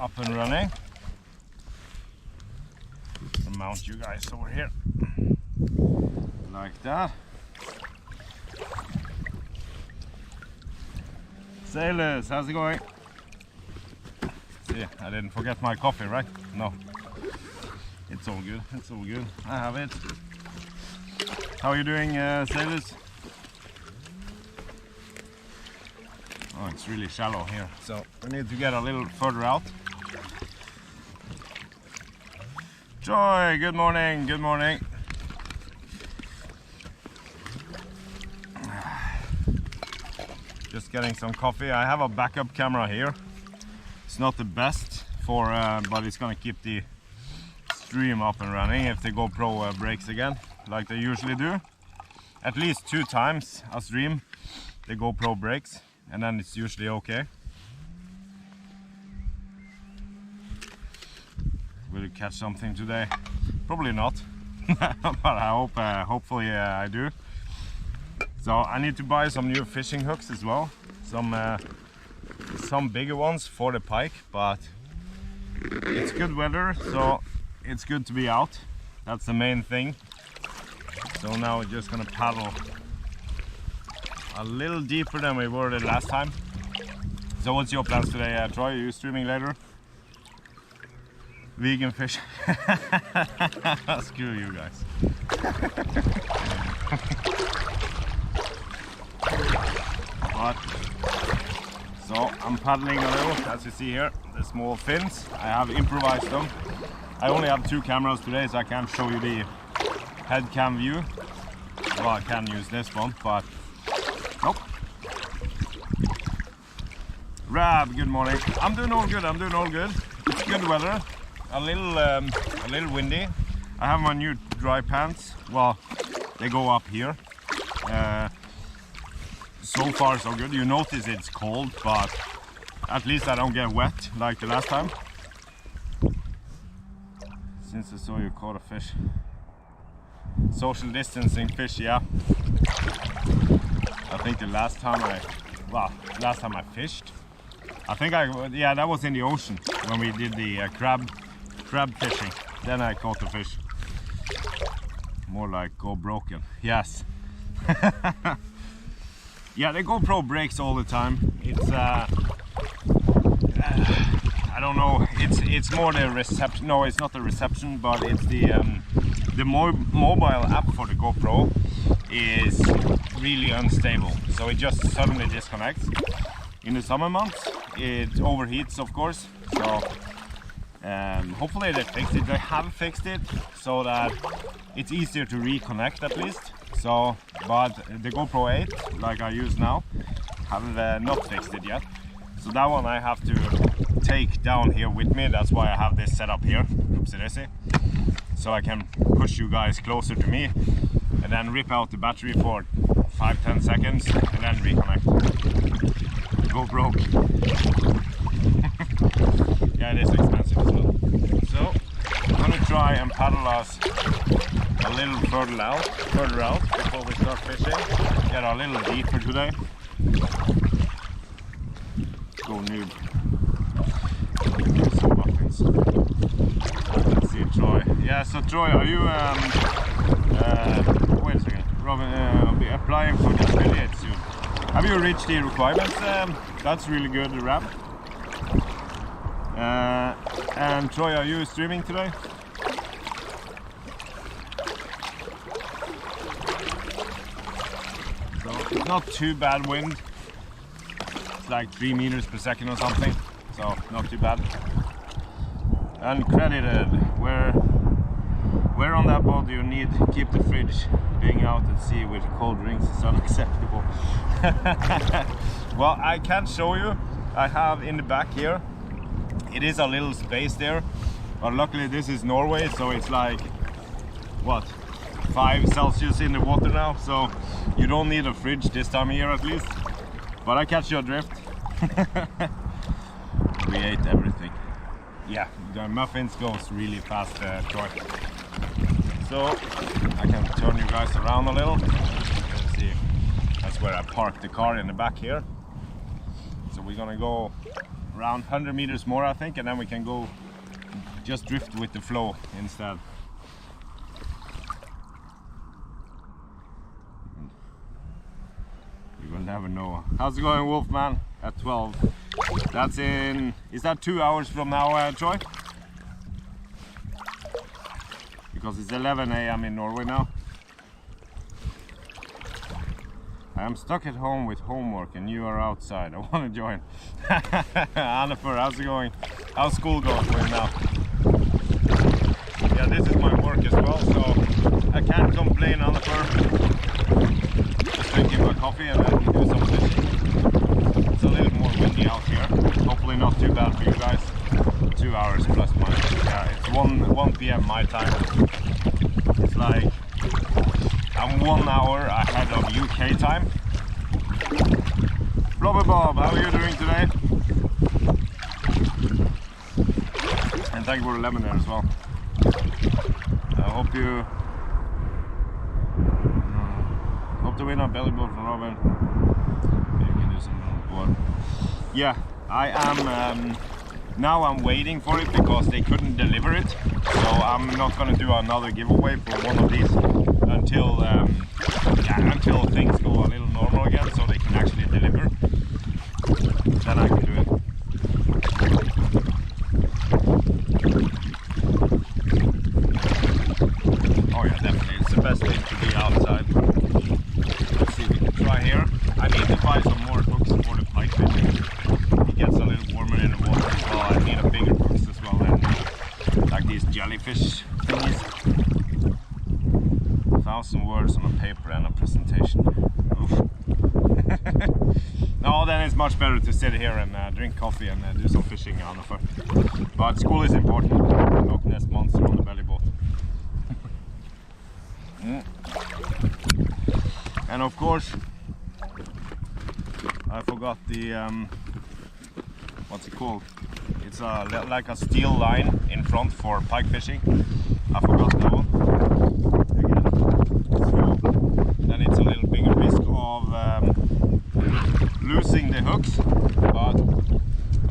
up and running. I'll mount you guys over here like that. Sailors, how's it going? See, I didn't forget my coffee, right? No. It's all good, it's all good. I have it. How are you doing, sailors? Oh, it's really shallow here, so we need to get a little further out. Joy, good morning, good morning. Just getting some coffee. I have a backup camera here. It's not the best for, but it's gonna keep the stream up and running if the GoPro breaks again, like they usually do. At least 2 times a stream, the GoPro breaks, and then it's usually okay. Will you catch something today? Probably not, but I hope, hopefully I do. So I need to buy some new fishing hooks as well, some bigger ones for the pike, but it's good weather, so it's good to be out. That's the main thing. So now we're just gonna paddle a little deeper than we were the last time. So what's your plans today, Troy? Are you streaming later? Vegan fish. Screw you guys. But so I'm paddling a little, as you see here, the small fins. I have improvised them. I only have 2 cameras today, so I can't show you the head cam view. Well, I can use this one, but nope. Rab, good morning. I'm doing all good, I'm doing all good. It's good weather, a little windy. I have my new dry pants. Well, they go up here. So far so good. You notice it's cold, but at least I don't get wet like the last time. Since I saw you caught a fish. Social distancing fish, yeah. I think the last time I fished, yeah, that was in the ocean when we did the crab fishing. Then I caught the fish. More like go broken. Yes. Yeah, the GoPro breaks all the time. It's I don't know. It's more the reception. No, it's not the reception, but it's the mobile app for the GoPro is really unstable. So it just suddenly disconnects. In the summer months, it overheats, of course. So hopefully they fixed it. They have fixed it so that it's easier to reconnect at least. So, but the GoPro 8, like I use now, have not fixed it yet. So that one I have to take down here with me. That's why I have this set up here. Oopsie daisy. So I can push you guys closer to me and then rip out the battery for 5-10 seconds and then reconnect. Go broke. Yeah, it is expensive as well. So I'm gonna try and paddle us a little further out before we start fishing. Get a little deeper today. Go noob. Some muffins. Let's see, Troy. Yeah, so Troy, are you wait a second, Robin, be applying for the affiliate soon. Have you reached the requirements? That's really good, Rab. And Troy, are you streaming today? So it's not too bad wind. It's like 3 meters per second or something. So not too bad. Uncredited. Where on that boat do you need to keep the fridge? Being out at sea with cold drinks is unacceptable. Well, I can't show you. I have in the back here. It is a little space there, but luckily this is Norway, so it's like what, 5 Celsius in the water now, so you don't need a fridge this time of year at least. But I catch your drift. We ate everything. Yeah, the muffins goes really fast, Troy. So I can turn you guys around a little. Let's see. That's where I parked the car in the back here. So we're gonna go around 100 meters more, I think, and then we can go just drift with the flow instead. You will never know. How's it going, Wolfman? At 12. That's in... Is that 2 hours from now, Troy? Because it's 11 AM in Norway now. I am stuck at home with homework and you are outside. I want to join. Annifer, how's it going? How's school going for you now? Yeah, this is my work as well, so I can't complain, Annifer. Just drinking my coffee and then do some fishing. It's a little more windy out here. Hopefully not too bad for you guys. 2 hours plus minus. Yeah, it's 1 PM my time. It's like I'm 1 hour ahead of UK time. Blobber Bob, how are you doing today? And thank you for the lemon there as well. I hope you hope to win a Bellyboat from Robin. You can do some more. Yeah, I am now I'm waiting for it because they couldn't deliver it. So I'm not gonna do another giveaway for one of these until until things go a little normal again, so they can actually deliver. Then I can do it. Oh yeah, definitely. It's the best thing to be outside. Let's see if we can try here. I need to buy some more hooks for the pike fishing. It gets a little warmer in the water as well. I need a bigger hooks as well, and like these jellyfish thingies. 1,000 words on a paper and a presentation. No, then it's much better to sit here and drink coffee and do some fishing on the foot. But school is important. Loch Ness monster on the belly boat. And of course, I forgot the what's it called? It's like a steel line in front for pike fishing. I forgot that one. Again. So then it's a little bigger risk of losing the hooks. But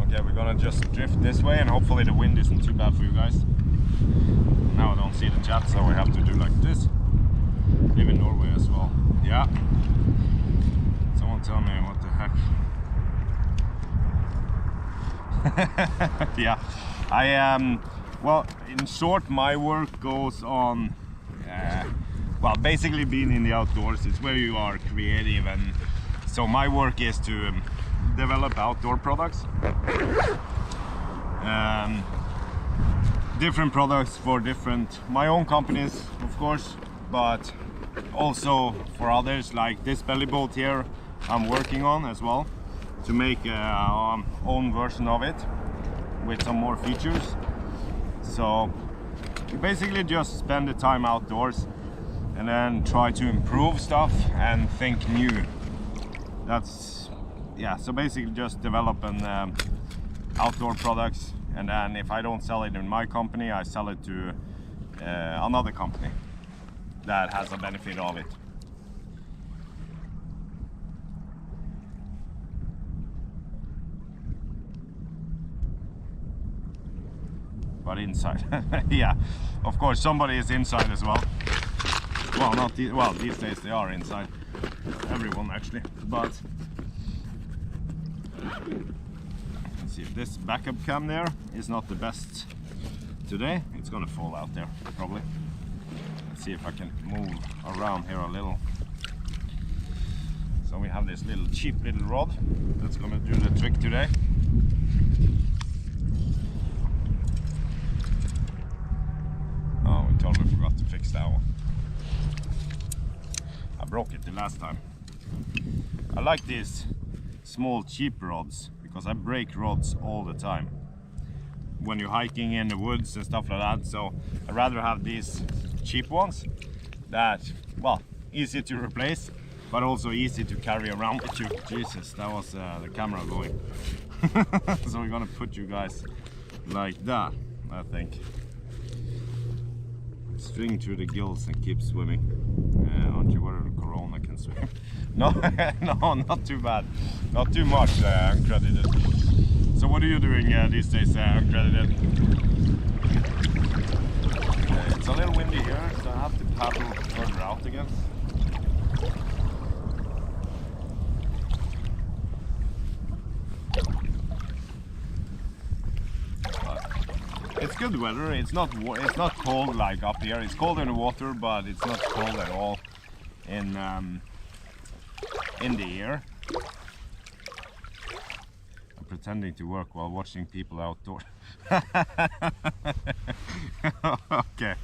okay, we're gonna just drift this way and hopefully the wind isn't too bad for you guys. Now I don't see the chat, so we have to do like this. Live in Norway as well. Yeah. Someone tell me what the heck. Yeah, I well, in short, my work goes on well, basically being in the outdoors. It's where you are creative, and so my work is to develop outdoor products, different products for different my own companies, of course, but also for others, like this belly boat here I'm working on as well, to make own version of it with some more features. So you basically just spend the time outdoors and then try to improve stuff and think new. That's, yeah, so basically just develop an outdoor products, and then if I don't sell it in my company, I sell it to another company that has a benefit of it. But inside, yeah, of course somebody is inside as well. Well, not well, these days they are inside, everyone actually. But let's see if this backup cam there is not the best today. It's gonna fall out there probably. Let's see if I can move around here a little. So we have this little cheap little rod that's gonna do the trick today. Oh, we totally forgot to fix that one. I broke it the last time. I like these small cheap rods because I break rods all the time when you're hiking in the woods and stuff like that. So I'd rather have these cheap ones that, well, easy to replace, but also easy to carry around with you. Jesus, that was the camera going. So we're gonna put you guys like that, I think. String through the gills and keep swimming. Aren't you worried Corona can swim? No, no, not too bad. Not too much, uncredited. So what are you doing these days, uncredited? It's a little windy here, so I have to paddle further out again. But it's good weather. It's not cold like up here. It's cold in the water, but it's not cold at all in the air. I'm pretending to work while watching people outdoors. Okay.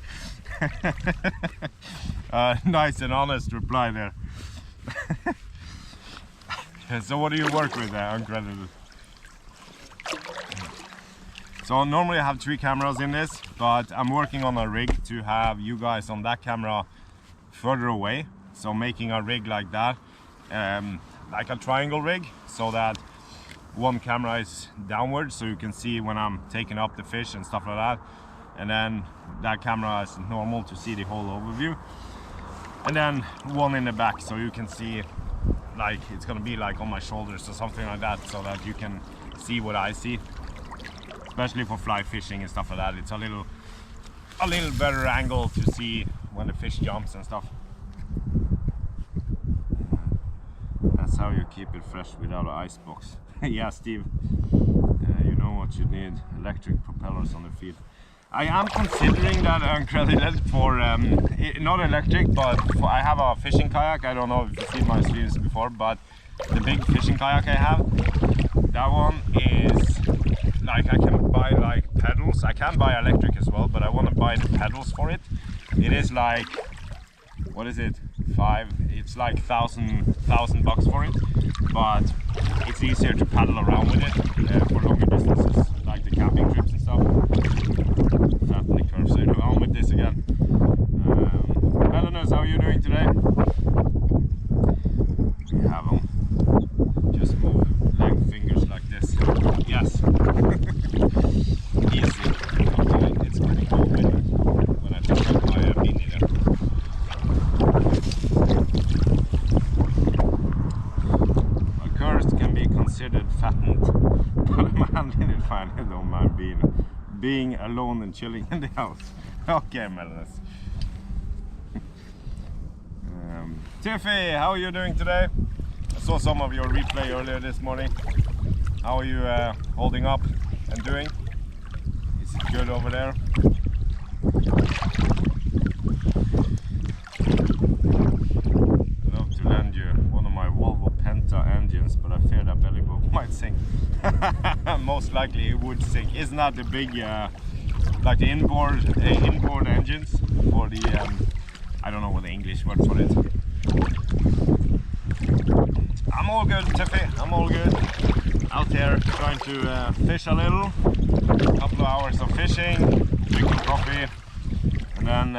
Nice and honest reply there. So what do you work with, uncredited? So normally I have 3 cameras in this, but I'm working on a rig to have you guys on that camera further away. So making a rig like that, like a triangle rig, so that one camera is downwards, so you can see when I'm taking up the fish and stuff like that, and then that camera is normal to see the whole overview, and then one in the back, so you can see, like it's gonna be like on my shoulders or something like that, so that you can see what I see. Especially for fly fishing and stuff like that, it's a little better angle to see when the fish jumps and stuff. That's how you keep it fresh without an ice box. Yeah, Steve, you know what you need, electric propellers on the feed. I am considering that uncredited for, not electric, but I have a fishing kayak. I don't know if you've seen my sleeves before, but the big fishing kayak I have, that one is like, I can buy like pedals. I can buy electric as well, but I want to buy the pedals for it. It is like, what is it? It's like thousand bucks for it, but it's easier to paddle around with it for longer distances, like the camping trips and stuff. Flatten the curve, so you know, on with this again. Melanie, how are you doing today? We have them. Just move leg fingers like this. Yes. Easy. Okay, it's pretty cool when I pick up my beanie there. My curves can be considered fattened, but I'm handling it fine. I don't mind being alone and chilling in the house. Okay, Melanie. Tiffy, how are you doing today? I saw some of your replay earlier this morning. How are you holding up and doing? Is it good over there? I'd love to lend you one of my Volvo Penta engines, but I fear that Bellyboat might sink. Most likely it would sink. Isn't that the big, like the inboard engines for the, I don't know what the English word for it. I'm all good, Tiffy. I'm all good. Out here trying to fish a little. A couple of hours of fishing, drinking coffee, and then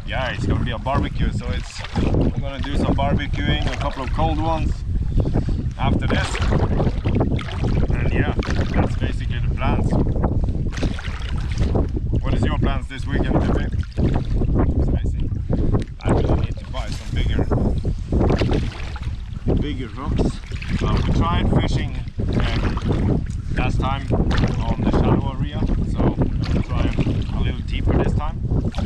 yeah, it's gonna be a barbecue. So we're gonna do some barbecuing, a couple of cold ones after this. And yeah, that's basically the plans. What is your plans this weekend, Tiffy? I really need to buy some bigger hooks. We tried fishing last time on the shallow area, so we'll try a little deeper this time. I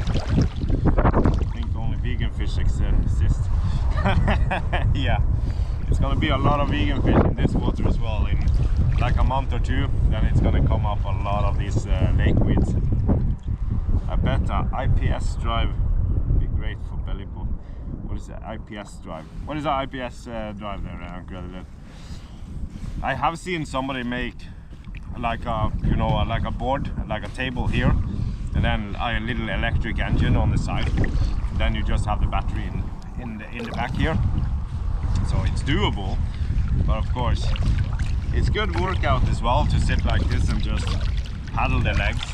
think only vegan fish exist. Yeah, it's gonna be a lot of vegan fish in this water as well. In like a month or two, then it's gonna come up a lot of these lake weeds. I bet IPS drive would be great for Bellyboat. What is the IPS drive? What is the IPS drive there, uncredited? I have seen somebody make like a, you know, like a board, like a table here, and then a little electric engine on the side. Then you just have the battery in the back here. So it's doable, but of course it's good workout as well to sit like this and just paddle the legs.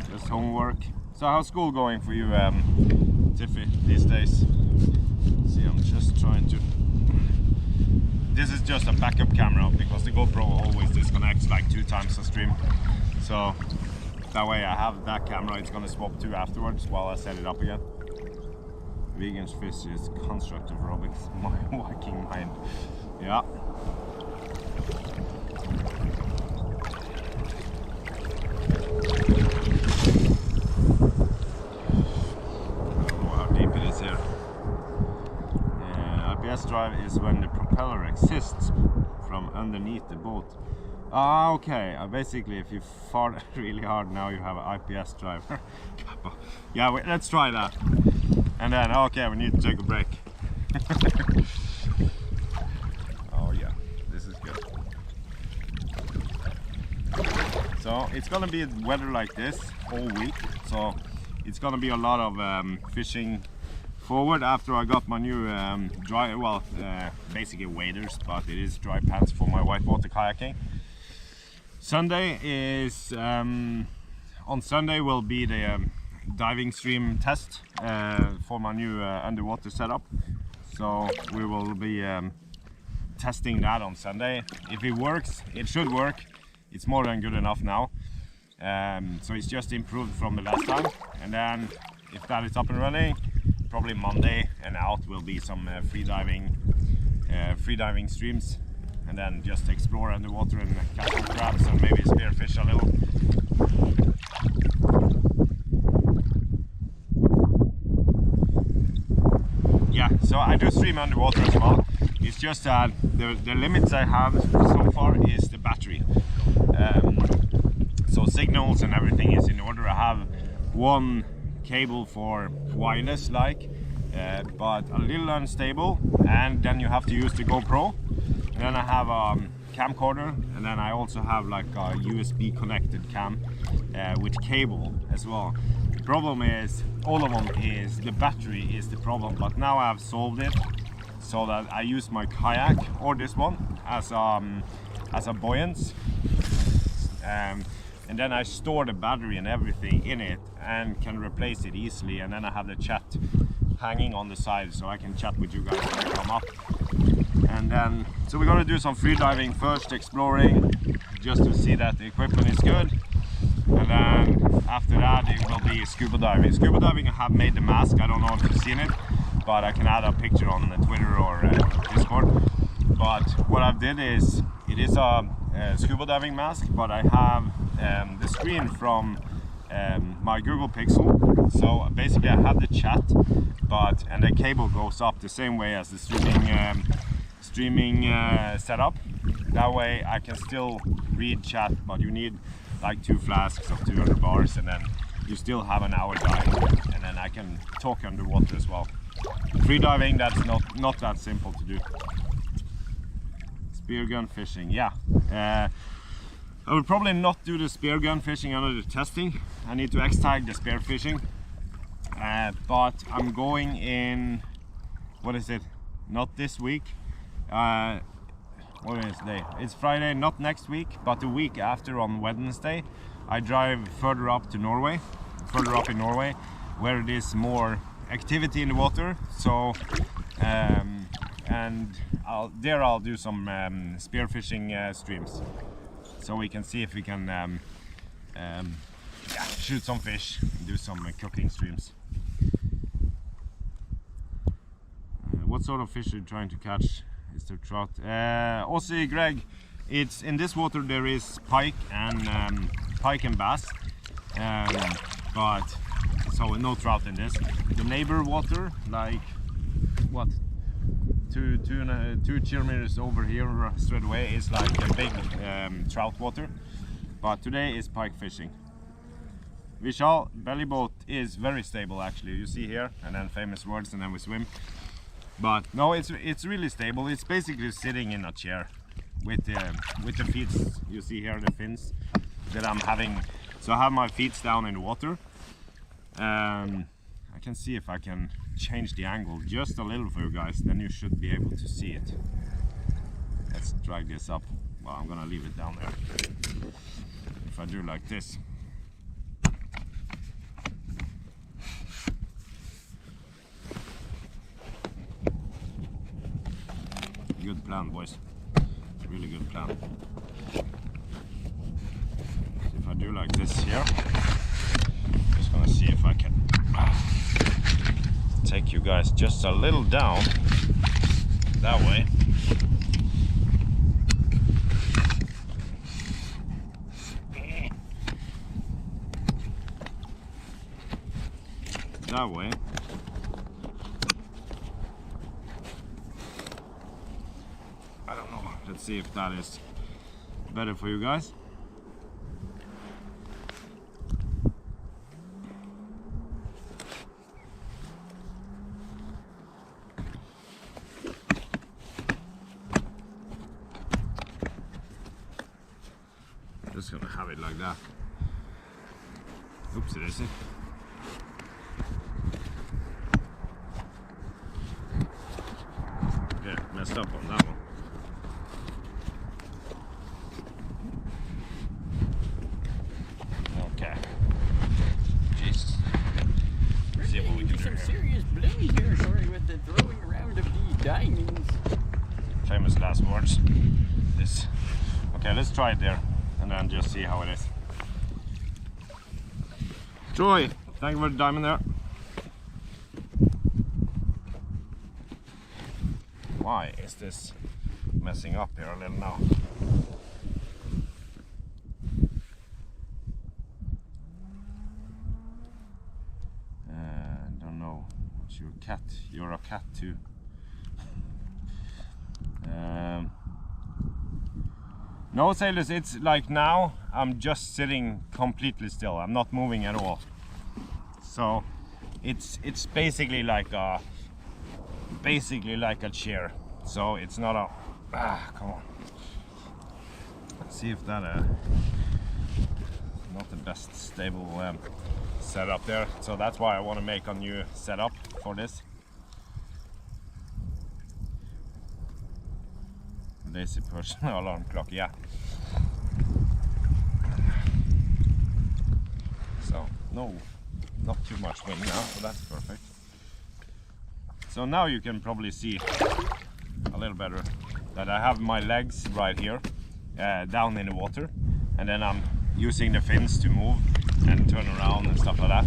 Just homework. So how's school going for you, Tiffy, these days? See, I'm just trying to... This is just a backup camera because the GoPro always disconnects like 2 times a stream. So that way I have that camera, it's gonna swap to afterwards while I set it up again. Vegans fish is constructive aerobics, my waking mind. Yeah. IPS drive is when the propeller exists from underneath the boat. Ah, okay. Basically, if you fart really hard, now you have an IPS drive. Yeah, let's try that. And then, okay, we need to take a break. Oh yeah, this is good. So it's gonna be weather like this all week. So it's gonna be a lot of fishing forward after I got my new dry, well, basically waders, but it is dry pants for my whitewater kayaking. Sunday is, on Sunday will be the diving stream test for my new underwater setup. So we will be testing that on Sunday. If it works, it should work. It's more than good enough now. So it's just improved from the last time. And then if that is up and running, probably Monday and out will be some free diving streams, and then just explore underwater and catch some crabs and maybe spearfish a little. Yeah, so I do stream underwater as well. It's just that the limits I have so far is the battery. So signals and everything is in order. I have one cable for wireless but a little unstable, and then you have to use the GoPro. And then I have a camcorder, and then I also have like a USB connected cam with cable as well. The problem is all of them is the battery is the problem, but now I have solved it so that I use my kayak or this one as a buoyance. And then I store the battery and everything in it and can replace it easily, and then I have the chat hanging on the side so I can chat with you guys when I come up. And then, so we're gonna do some free diving first, exploring, just to see that the equipment is good. And then after that it will be scuba diving. Scuba diving, I have made the mask, I don't know if you've seen it, but I can add a picture on Twitter or Discord. But what I did is, it is a scuba diving mask, but I have the screen from my Google Pixel. So basically I have the chat, and the cable goes up the same way as the streaming setup. That way I can still read chat, but you need like 2 flasks of 200 bars, and then you still have an hour dive, and then I can talk underwater as well. Free diving, that's not that simple to do. Spear gun fishing, yeah. I will probably not do the spear gun fishing under the testing. I need to X-tag the spear fishing. But I'm going in, what is it? Not this week. What is the day? It's Friday, not next week, but the week after on Wednesday. I drive further up in Norway, where it is more activity in the water. So, and I'll do some spearfishing streams, so we can see if we can shoot some fish, do some cooking streams. What sort of fish are you trying to catch? Is there trout? Aussie Greg, it's in this water there is pike and bass, but so no trout in this. The neighbor water, like what, 2 kilometers over here straight away, is like a big trout water, but today is pike fishing. Vishal, Bellyboat is very stable actually, you see here, and then famous words, and then we swim. But no, it's really stable. It's basically sitting in a chair with the feet. You see here the fins that I'm having. So I have my feet down in the water. I can see if I can change the angle just a little for you guys. Then you should be able to see it. Let's drag this up. Well, I'm gonna leave it down there. If I do like this. Good plan, boys. Really good plan. If I do like this here, just gonna see if I can take you guys just a little down that way. that way. I don't know. Let's see if that is better for you guys. Just gonna have it like that. Oopsie daisy. Yeah, messed up on that one. Okay. Jesus. See what we can do some here. serious bling here, sorry, with the throwing around of the diamonds. Famous last words. This. Okay, let's try it there and then just see how it is. Troy, thank you for the diamond there. Why is this messing up here a little now? Don't know. What's your cat? You're a cat too. No, sailors, it's like now I'm just sitting completely still. I'm not moving at all. So it's basically like a chair. So it's not a come on. Let's see if that not the best stable setup there. So that's why I want to make a new setup for this. Lazy person alarm clock, yeah. So no, not too much wind now, so that's perfect. So now you can probably see a little better that I have my legs right here down in the water, and then I'm using the fins to move and turn around and stuff like that.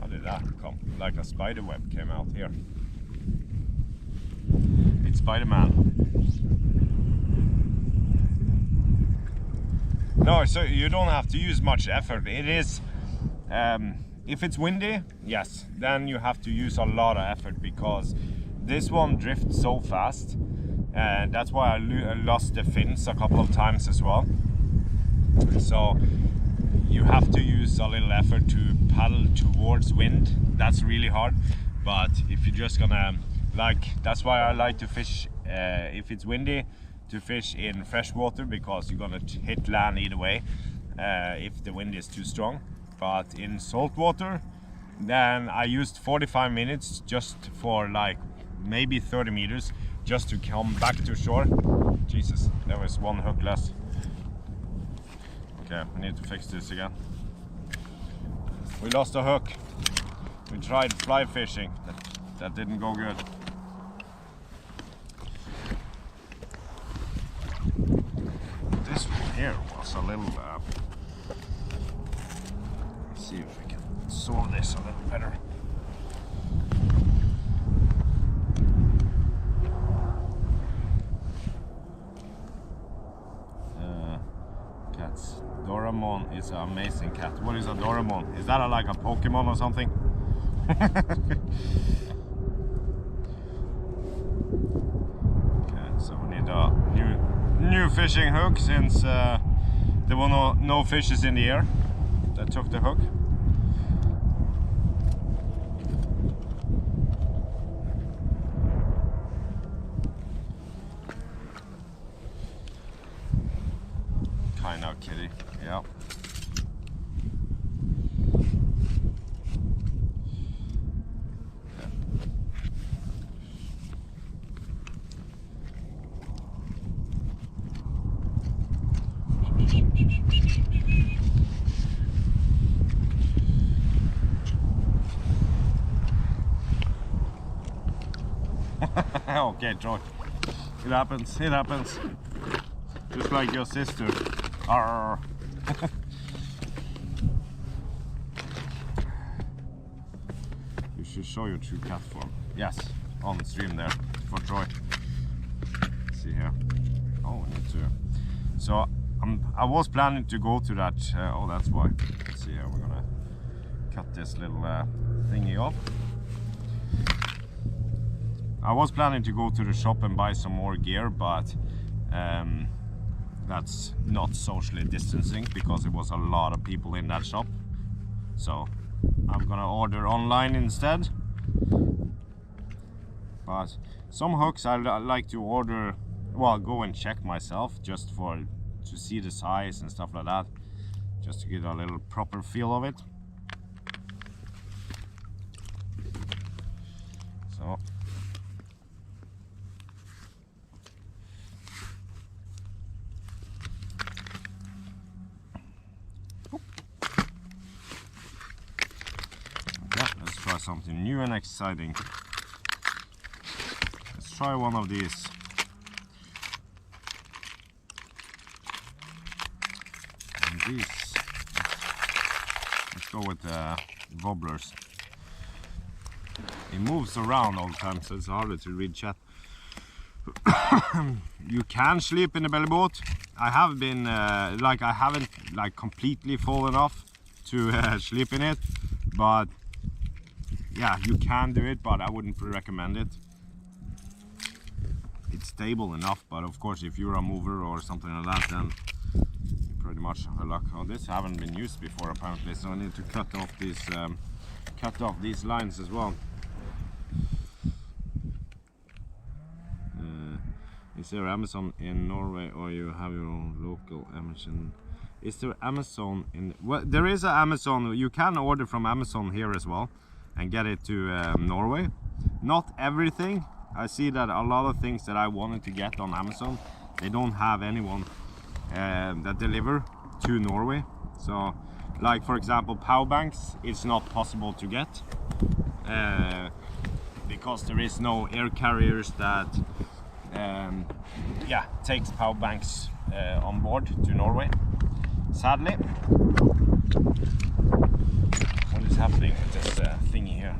How did that come? Like a spider web came out here. It's Spider-Man. No, so you don't have to use much effort. It is, if it's windy, yes, then you have to use a lot of effort because this one drifts so fast, and that's why I lost the fins a couple of times as well. So you have to use a little effort to paddle towards wind. That's really hard, but if you're just gonna that's why I like to fish if it's windy, to fish in fresh water, because you're gonna hit land either way if the wind is too strong. But in salt water, then I used 45 minutes just for like maybe 30 meters just to come back to shore. Jesus, there was one hook less. Okay, we need to fix this again. We lost a hook. We tried fly fishing. That didn't go good. This one here was a little let's see if we can solve this a little better. Cats. Doraemon is an amazing cat. What is a Doraemon? Is that like a Pokemon or something? Okay, so we need a new fishing hook, since there were no fishes in the air that took the hook. Kind of kitty, yeah. Okay, Troy. It happens. It happens. Just like your sister. Arr. You should show your true cat form. Yes, on stream there for Troy. Let's see here. Oh, we need to. So I was planning to go to that. Oh, that's why. Let's see here. We're gonna cut this little thingy off. I was planning to go to the shop and buy some more gear, but that's not socially distancing because there was a lot of people in that shop. So I'm gonna order online instead. But some hooks I like to order, well, go and check myself just to see the size and stuff like that, just to get a little proper feel of it. So yeah, let's try something new and exciting. Let's try one of these. And these, let's go with the wobblers. It moves around all the time, so it's harder to read chat. You can sleep in the belly boat. I have been I haven't completely fallen off to sleep in it, but yeah, you can do it, but I wouldn't recommend it. It's stable enough, but of course if you're a mover or something like that, then you pretty much are luck. Oh, this haven't been used before apparently, so I need to cut off these lines as well. Is there Amazon in Norway, or you have your own local Amazon? Is there Amazon in? Well, there is an Amazon. You can order from Amazon here as well and get it to Norway. Not everything. I see that a lot of things that I wanted to get on Amazon, they don't have anyone that deliver to Norway. So like for example power banks, it's not possible to get because there is no air carriers that yeah, takes power banks on board to Norway, sadly. What is happening with this thingy here?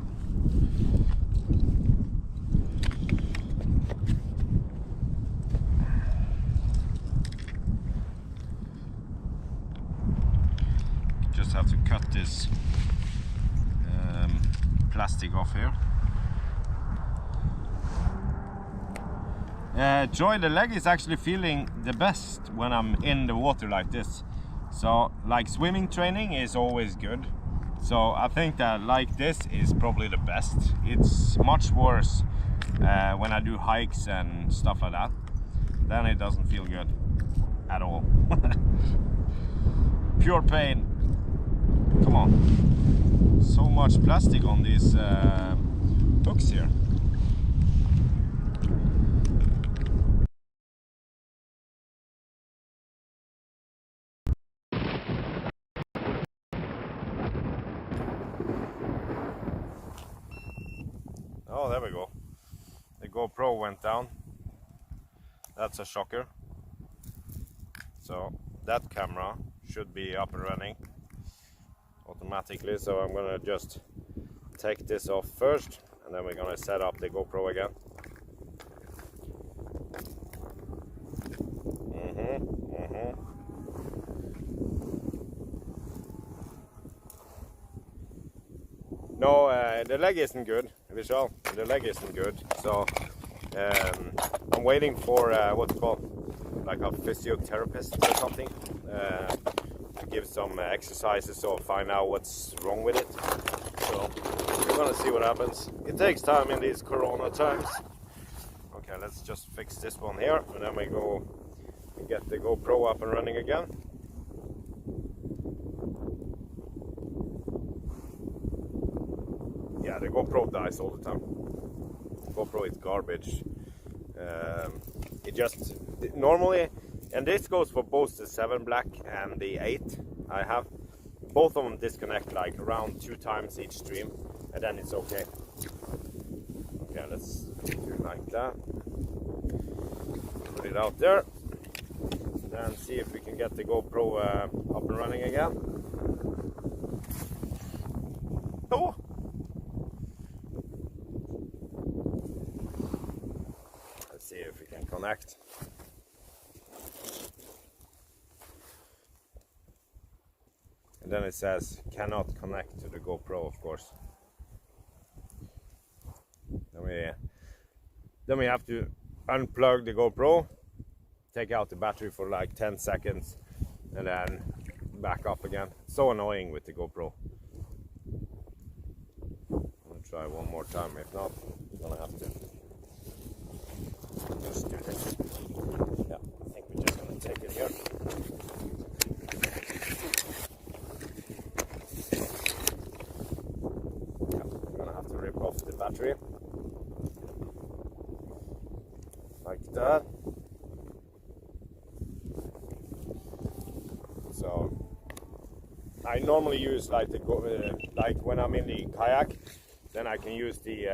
Just have to cut this plastic off here. Joy, the leg is actually feeling the best when I'm in the water like this. So like swimming training is always good. So I think that like this is probably the best. It's much worse when I do hikes and stuff like that. Then it doesn't feel good at all. Pure pain. Come on. So much plastic on these hooks here. Oh, there we go. The GoPro went down. That's a shocker. So that camera should be up and running automatically. So I'm gonna just take this off first, and then we're gonna set up the GoPro again. No, the leg isn't good, Vishal. The leg isn't good. So I'm waiting for what's called, like a physiotherapist or something, to give some exercises or find out what's wrong with it. So we're gonna see what happens. It takes time in these corona times. Okay, let's just fix this one here, and then we go and get the GoPro up and running again. Yeah, the GoPro dies all the time. GoPro is garbage. It just normally, and this goes for both the 7 Black and the 8 I have. Both of them disconnect like around 2 times each stream, and then it's okay. Okay, let's do it like that. Put it out there. Then see if we can get the GoPro up and running again. Oh! Let's see if we can connect. and then it says cannot connect to the GoPro, of course. Then we have to unplug the GoPro, take out the battery for like 10 seconds, and then back up again. It's so annoying with the GoPro. I'm gonna try one more time. If not, I'm gonna have to just do this. Yeah, I think we're just gonna take it here. Yeah, we're gonna have to rip off the battery. Like that. So I normally use like like when I'm in the kayak, then I can use the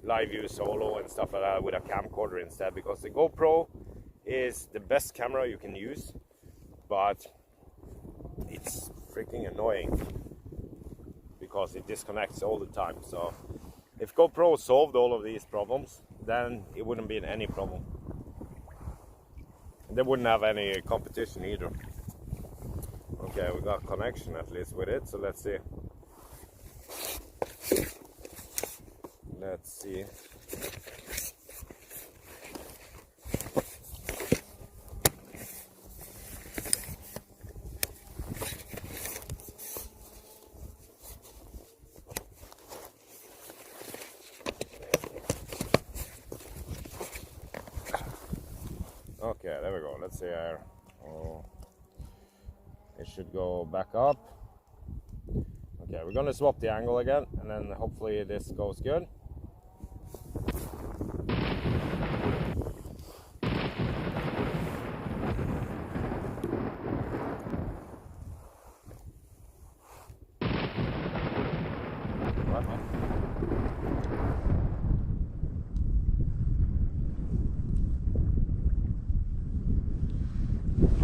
live view solo and stuff like that with a camcorder instead, because the GoPro is the best camera you can use, but it's freaking annoying because it disconnects all the time. So if GoPro solved all of these problems, then it wouldn't be any problem. They wouldn't have any competition either. Okay, we got connection at least with it, so let's see. Let's see. Okay, there we go. Let's see here. Oh, it should go back up. Okay, we're gonna swap the angle again, and then hopefully this goes good.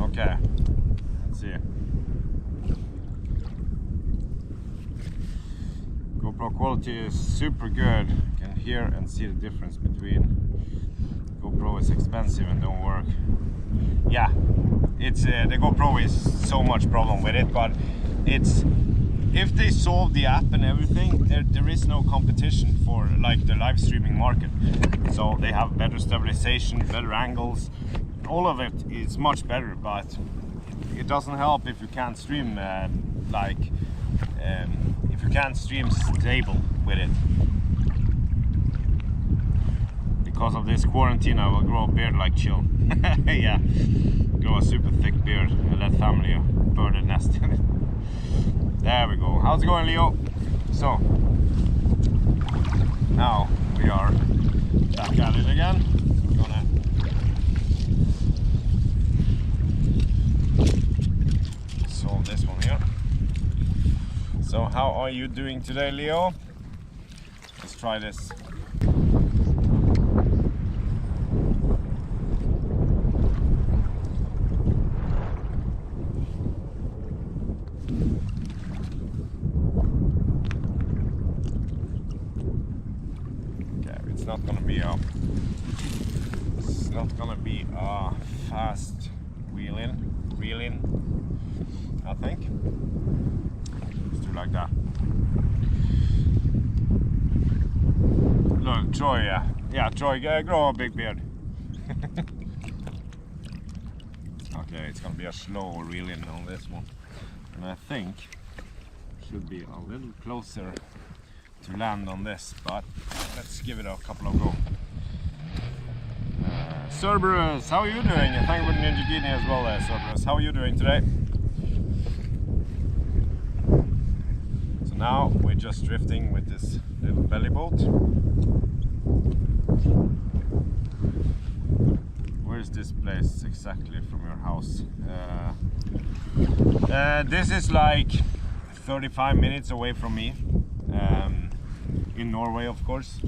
Okay, let's see. GoPro quality is super good. You can hear and see the difference between GoPro is expensive and don't work. Yeah, it's the GoPro is so much problem with it, but it's if they solve the app and everything, there is no competition for like the live streaming market. So they have better stabilization, better angles. All of it is much better, but it doesn't help if you can't stream if you can't stream stable with it. Because of this quarantine, I will grow a beard like chill. Yeah, grow a super thick beard and let family bird a nest in it. There we go. How's it going, Leo? So now we are back at it again. Gonna solve this one here. So how are you doing today, Leo? Let's try this. Okay, it's not gonna be a fast reeling, I think. Let's do like that. Look, Troy, yeah, Troy, grow a big beard. Okay, it's gonna be a slow reeling on this one, and I think should be a little closer to land on this, but let's give it a couple of go. Cerberus, how are you doing? And thank you for Ninja Genie as well, Cerberus. How are you doing today? So now we're just drifting with this little belly boat. Where's this place exactly from your house? This is like 35 minutes away from me, in Norway, of course.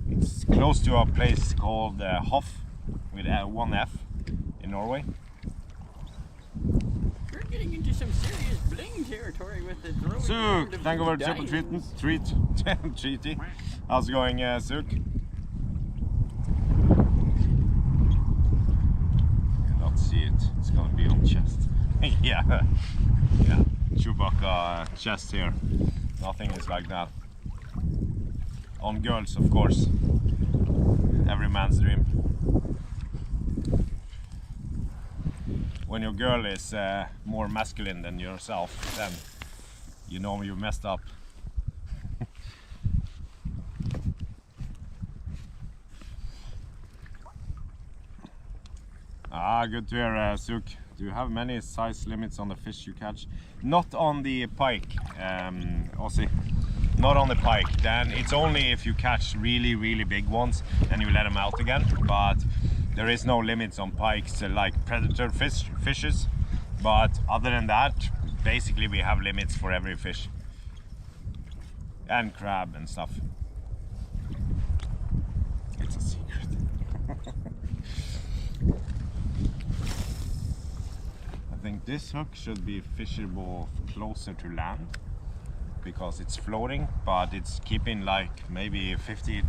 It's close to a place called Hoff, with one F, in Norway. We're getting into some serious bling territory with the throwing. Suk, thank you for the triple treaty. How's it going, Suk? You cannot see it. It's gonna be on chest. Yeah, yeah. Chewbacca chest here. Nothing is like that. On girls, of course. Every man's dream. When your girl is more masculine than yourself, then you know you messed up. Good to hear, Suk. Do you have many size limits on the fish you catch? Not on the pike, Aussie. Not on the pike. Then it's only if you catch really big ones and you let them out again. But there is no limits on pikes like predator fishes. But other than that, basically we have limits for every fish. And crab and stuff. It's a secret. I think this hook should be fishable closer to land because it's floating, but it's keeping like maybe 50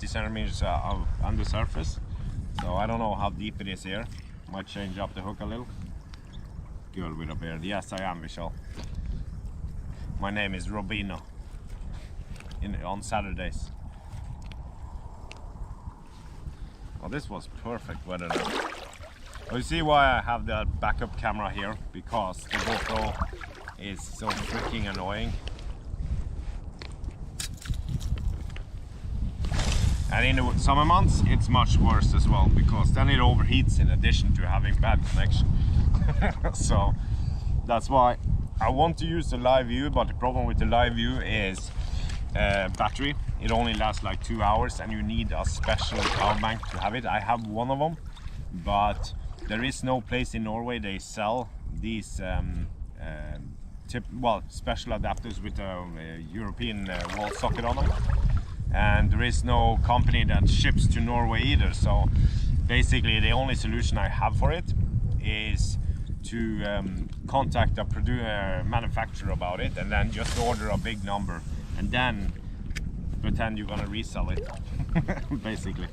centimeters under surface. So I don't know how deep it is here. Might change up the hook a little. Girl with a beard. Yes, I am, Vishal. My name is Robino. On Saturdays. Well, this was perfect weather now. You see why I have that backup camera here? Because the GoPro is so freaking annoying. And in the summer months it's much worse as well, because then it overheats in addition to having bad connection. So that's why I want to use the live view, but the problem with the live view is battery. It only lasts like 2 hours and you need a special power bank to have it. I have one of them, but there is no place in Norway they sell these special adapters with a European wall socket on them, and there is no company that ships to Norway either. So basically the only solution I have for it is to contact a manufacturer about it and then just order a big number and then pretend you're gonna resell it. Basically.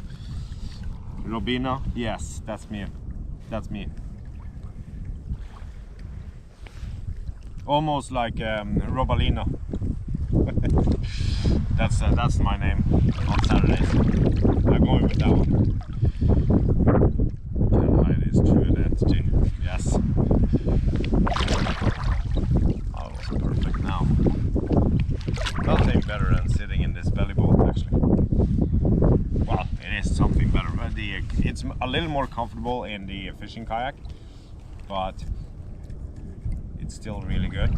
Robina, yes, that's me. That's me. Almost like Robalina. That's my name on Saturdays. I'm going with that one. And hide his true identity. Yes. Oh, it was perfect now. Nothing better than sitting in this belly boat, actually. Well, it is something better. It's a little more comfortable in the fishing kayak, but it's still really good.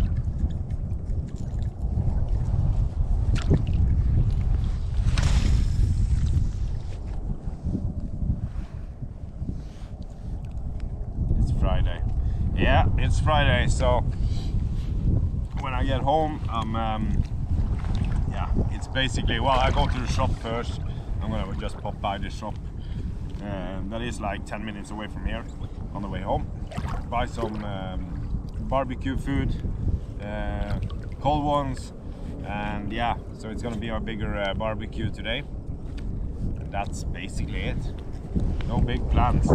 It's Friday. Yeah, it's Friday, so when I get home, yeah, it's basically, well, I go to the shop first. I'm gonna just pop by the shop. That is like 10 minutes away from here on the way home. Buy some barbecue food, cold ones, and yeah, so it's gonna be our bigger barbecue today. And that's basically it. No big plans.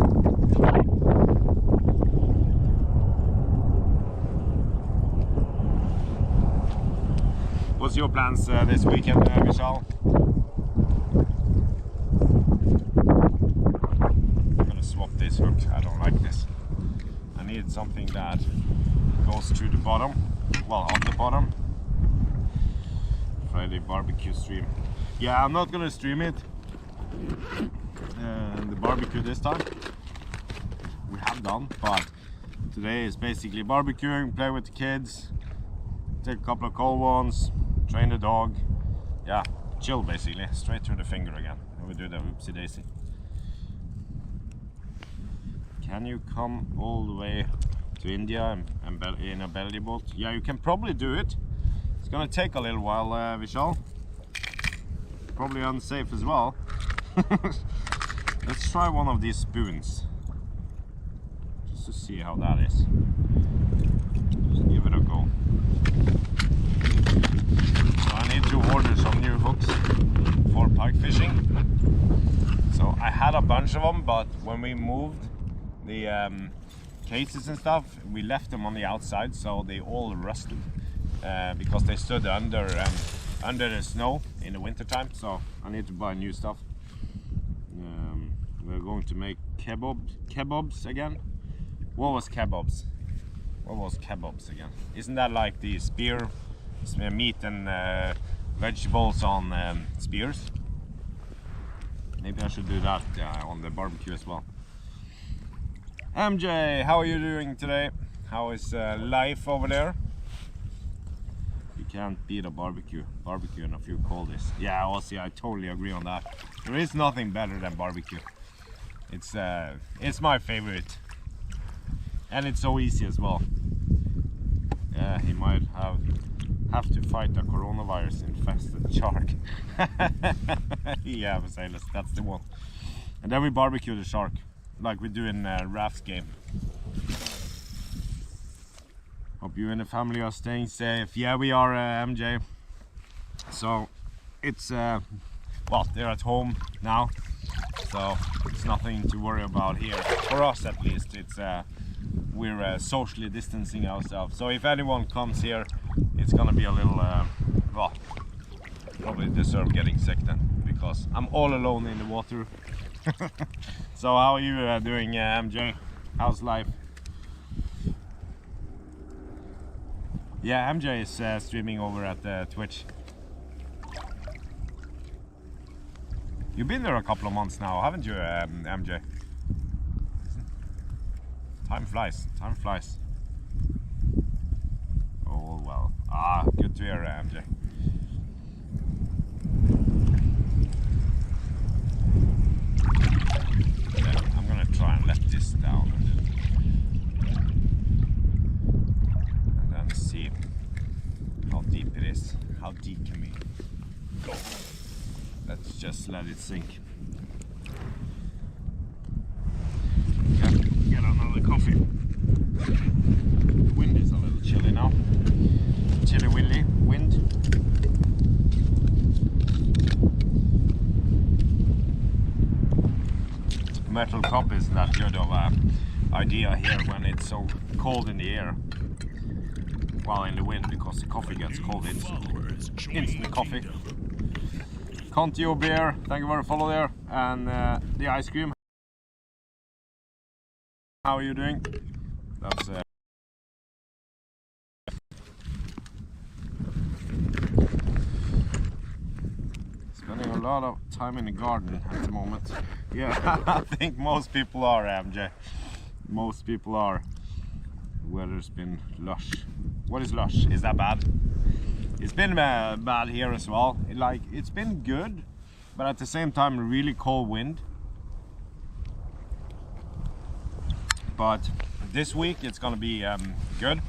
What's your plans this weekend, Vishal? Swap this hook. I don't like this. I need something that goes through the bottom, well, on the bottom. Friday barbecue stream. Yeah, I'm not gonna stream it. The barbecue this time we have done, but today is basically barbecuing, play with the kids, take a couple of cold ones, train the dog. Yeah, chill basically, straight through the finger again. And we do the oopsie daisy. Can you come all the way to India and in a belly boat? Yeah, you can probably do it. It's gonna take a little while, Vishal. Probably unsafe as well. Let's try one of these spoons, just to see how that is. Just give it a go. So I need to order some new hooks for pike fishing. So I had a bunch of them, but when we moved, the cases and stuff, we left them on the outside, so they all rusted because they stood under the snow in the winter time. So I need to buy new stuff. We're going to make kebabs again. What was kebabs? What was kebabs again? Isn't that like the spear meat and vegetables on spears? Maybe I should do that on the barbecue as well. MJ, how are you doing today? How is life over there? You can't beat a barbecue and a few coldies. Yeah, Aussie, I totally agree on that. There is nothing better than barbecue. It's my favorite, and it's so easy as well. Yeah, he might have to fight a coronavirus infested shark. Yeah, Vasalis, that's the one. And then we barbecue the shark, like we do in Raf's game. Hope you and the family are staying safe. Yeah, we are, MJ. So it's well, they're at home now, so it's nothing to worry about here. For us, at least, it's we're socially distancing ourselves. So if anyone comes here, it's gonna be a little well, probably deserve getting sick then, because I'm all alone in the water. So how are you doing, MJ? How's life? Yeah, MJ is streaming over at Twitch. You've been there a couple of months now, haven't you, MJ? Time flies, time flies. Oh well. Ah, good to hear, MJ. Yeah, I'm gonna try and let this down and then see how deep it is. How deep can we go? Let's just let it sink. Get another coffee. The wind is a little chilly now. Chilly willy wind. Metal cup isn't that good of an idea here when it's so cold in the air. Well, in the wind, because the coffee gets cold instantly. Instant coffee. Contio beer, thank you for the follow there. And the ice cream. How are you doing? That's spending a lot of time in the garden at the moment. Yeah, I think most people are, MJ. Most people are. The weather's been lush. What is lush? Is that bad? It's been bad here as well. It's been good, but at the same time really cold wind. But this week it's gonna be good.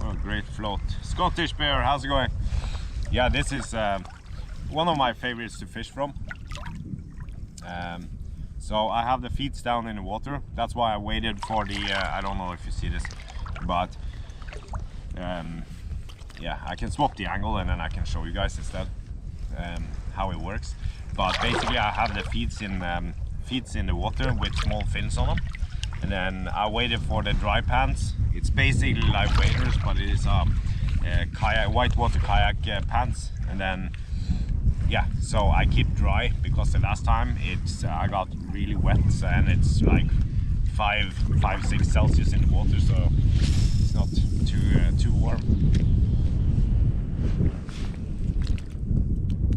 Oh, great float. Scottish bear, how's it going? Yeah, this is one of my favorites to fish from. So I have the feet down in the water. That's why I waited for the, I don't know if you see this, but yeah, I can swap the angle and then I can show you guys instead how it works. But basically I have the feet in the water with small fins on them, and then I waited for the dry pants. It's basically like waders, but it is kayak, whitewater kayak pants. And then yeah, so I keep dry because the last time I got really wet, and it's like 5-6 Celsius in the water, so it's not too warm.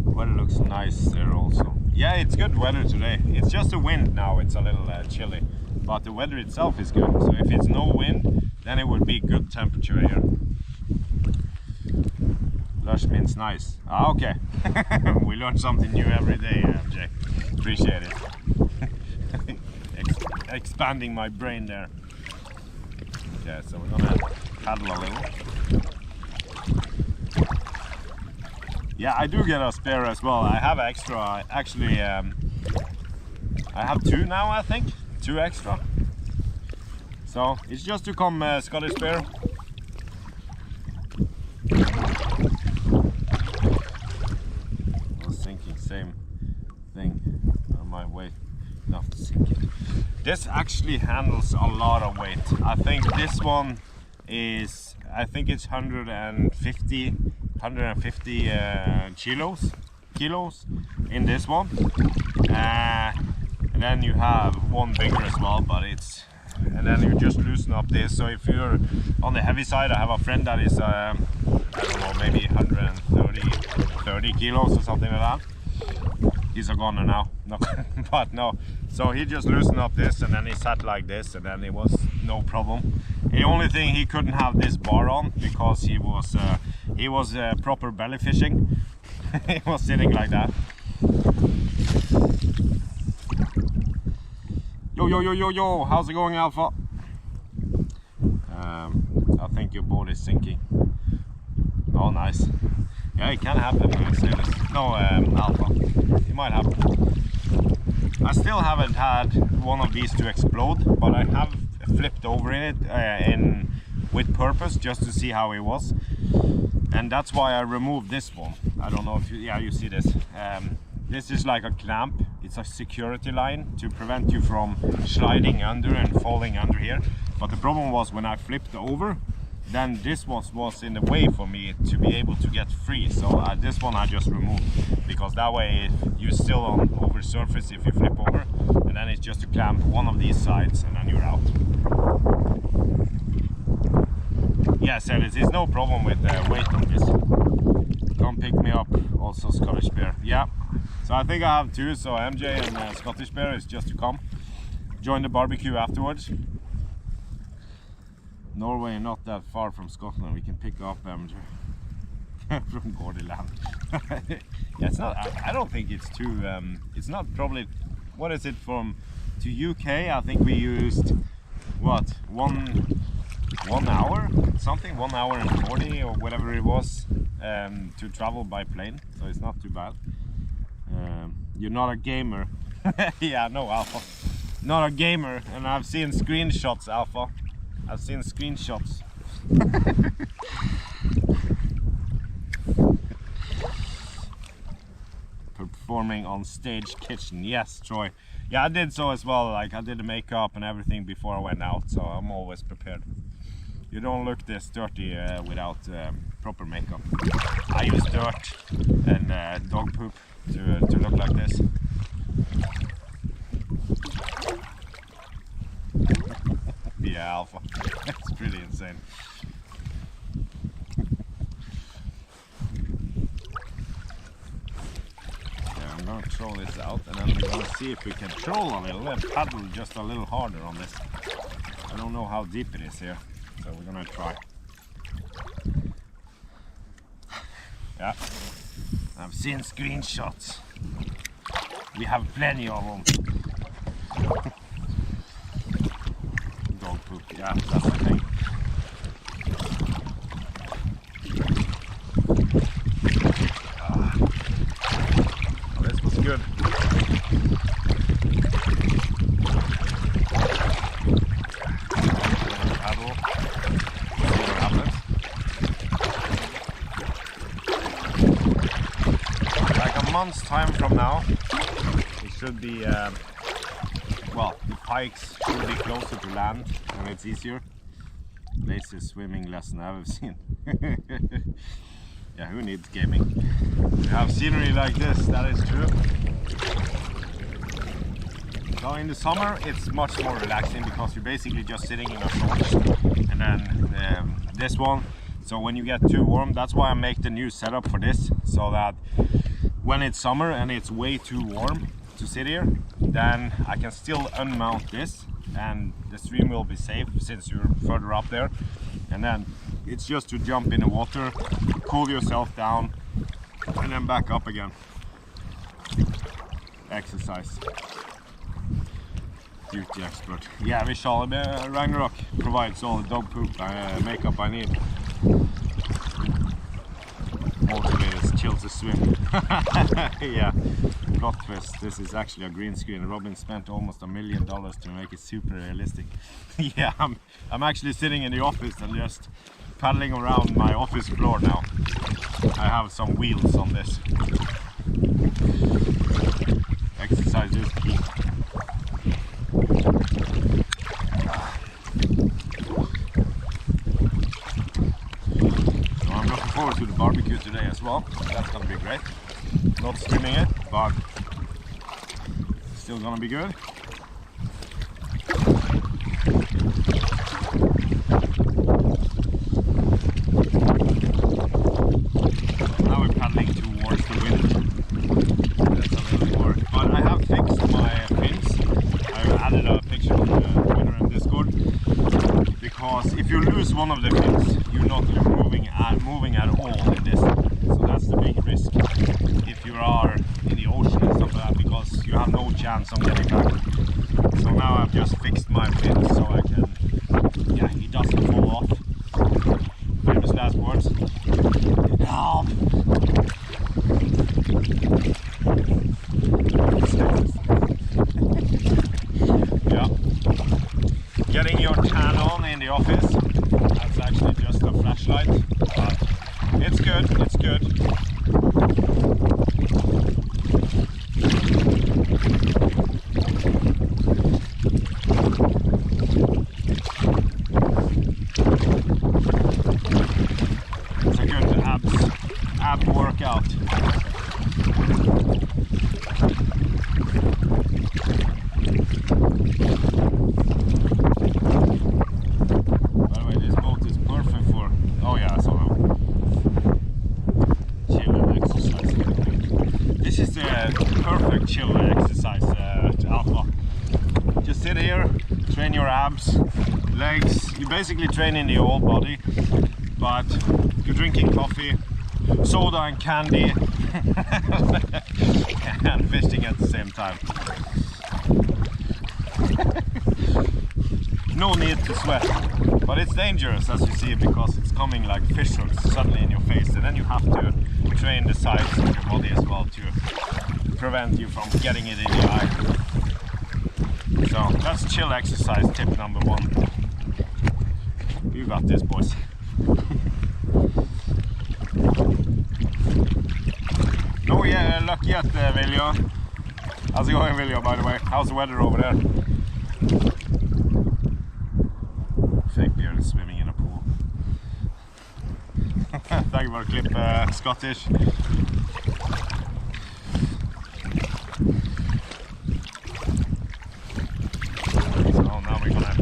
Weather looks nice there also. Yeah, it's good weather today. It's just the wind now, it's a little chilly, but the weather itself is good. So if it's no wind, then it would be good temperature here. Lush means nice. Ah, okay. We learn something new every day, MJ. Appreciate it. Expanding my brain there. Okay, so we're gonna paddle a little. Yeah, I do get a spare as well. I have extra, actually, I have 2 now, I think. 2 extra. So, it's just to come Scottish spare. I was thinking same thing on my way. Not sinking. This actually handles a lot of weight. I think this one is, I think it's 150 kilos in this one. And then you have one bigger as well, but it's, and then you just loosen up this. So if you're on the heavy side, I have a friend that is I don't know, maybe 130 kilos or something like that. He's a goner now, no, but no. So he just loosened up this, and then he sat like this, and then it was no problem. The only thing, he couldn't have this bar on because he was proper belly fishing. He was sitting like that. Yo, how's it going, Alpha? I think your boat is sinking. Oh, nice. Yeah, it can happen when I say this. No, Alpha. It might happen. I still haven't had one of these to explode, but I have flipped over in it with purpose, just to see how it was. And that's why I removed this one. I don't know if you, yeah, you see this. This is like a clamp. It's a security line to prevent you from sliding under and falling under here. But the problem was when I flipped over, then this was in the way for me to be able to get free. So this one I just removed, because that way you're still on over surface if you flip over, and then it's just to clamp one of these sides and then you're out. Yeah, so it's no problem with weight on this. Come pick me up, also Scottish Bear. Yeah, so I think I have two, so MJ and Scottish Bear is just to come join the barbecue afterwards. Norway not that far from Scotland, we can pick up MJ from Gordyland. Yeah, it's not, I don't think it's too, it's not probably, what is it from to UK? I think we used, what, one hour something, 1 hour and 40 or whatever it was, to travel by plane, so it's not too bad. You're not a gamer. Yeah, no, Alpha, not a gamer, and I've seen screenshots, Alpha. I've seen screenshots. Performing on stage kitchen, yes, Troy. Yeah, I did so as well. Like, I did the makeup and everything before I went out, so I'm always prepared. You don't look this dirty without proper makeup. I use dirt and dog poop to look like this. Yeah, Alpha. That's pretty insane. Yeah, I'm gonna throw this out, and then we're gonna see if we can troll a little and paddle just a little harder on this. I don't know how deep it is here, so we're gonna try. Yeah, I've seen screenshots. We have plenty of them. Dog poop, yeah, that's the thing. Oh, this was good. Paddle. See what happens. Like a month's time from now, it should be well, the pikes should be closer to land and it's easier. Latest swimming lesson I've ever seen. Yeah, who needs gaming? We have scenery like this, that is true. So in the summer it's much more relaxing because you're basically just sitting in a shorts, and then this one. So when you get too warm, that's why I make the new setup for this, so that when it's summer and it's way too warm to sit here, then I can still unmount this and the stream will be safe since you're further up there. And then it's just to jump in the water, cool yourself down, and then back up again. Exercise. Duty expert. Yeah, Vishal, Ragnarok provides all the dog poop makeup I need. Motivators, chill to swim. Yeah, plot twist. This is actually a green screen. Robin spent almost $1 million to make it super realistic. Yeah, I'm actually sitting in the office and just paddling around my office floor now. I have some wheels on this. Exercise is key. So I'm looking forward to the barbecue today as well. That's gonna be great. Not streaming it, but still gonna be good. Now we're paddling towards the wind. That's a little more. But I have fixed my fins. I've added a picture on the Twitter and Discord. Because if you lose one of the fins, you're not moving at all in this. So that's the big risk. If you are in the ocean and stuff like that, because you have no chance of getting back. So now I've just fixed my fins so I can, yeah, he doesn't fall off. Famous last words. Help! Yeah. Getting your tan on in the office. That's actually just a flashlight. But it's good, it's good. It's a good ab workout. By the way, this boat is perfect for, oh yeah, I saw that. Chill and exercise. This is the perfect chill exercise, Alpha. Just sit here, train your abs, legs. You're basically training the whole body, but you're drinking coffee, soda and candy, and fishing at the same time. No need to sweat, but it's dangerous as you see, because it's coming like fish hooks suddenly in your face, and then you have to train the sides of your body as well to prevent you from getting it in the eye. So that's chill exercise tip number 1. You got this, boys. No luck yet, Vilja. How's it going, Vilja, by the way? How's the weather over there? Fake beard is swimming in a pool. Thank you for the clip, Scottish. So now we're gonna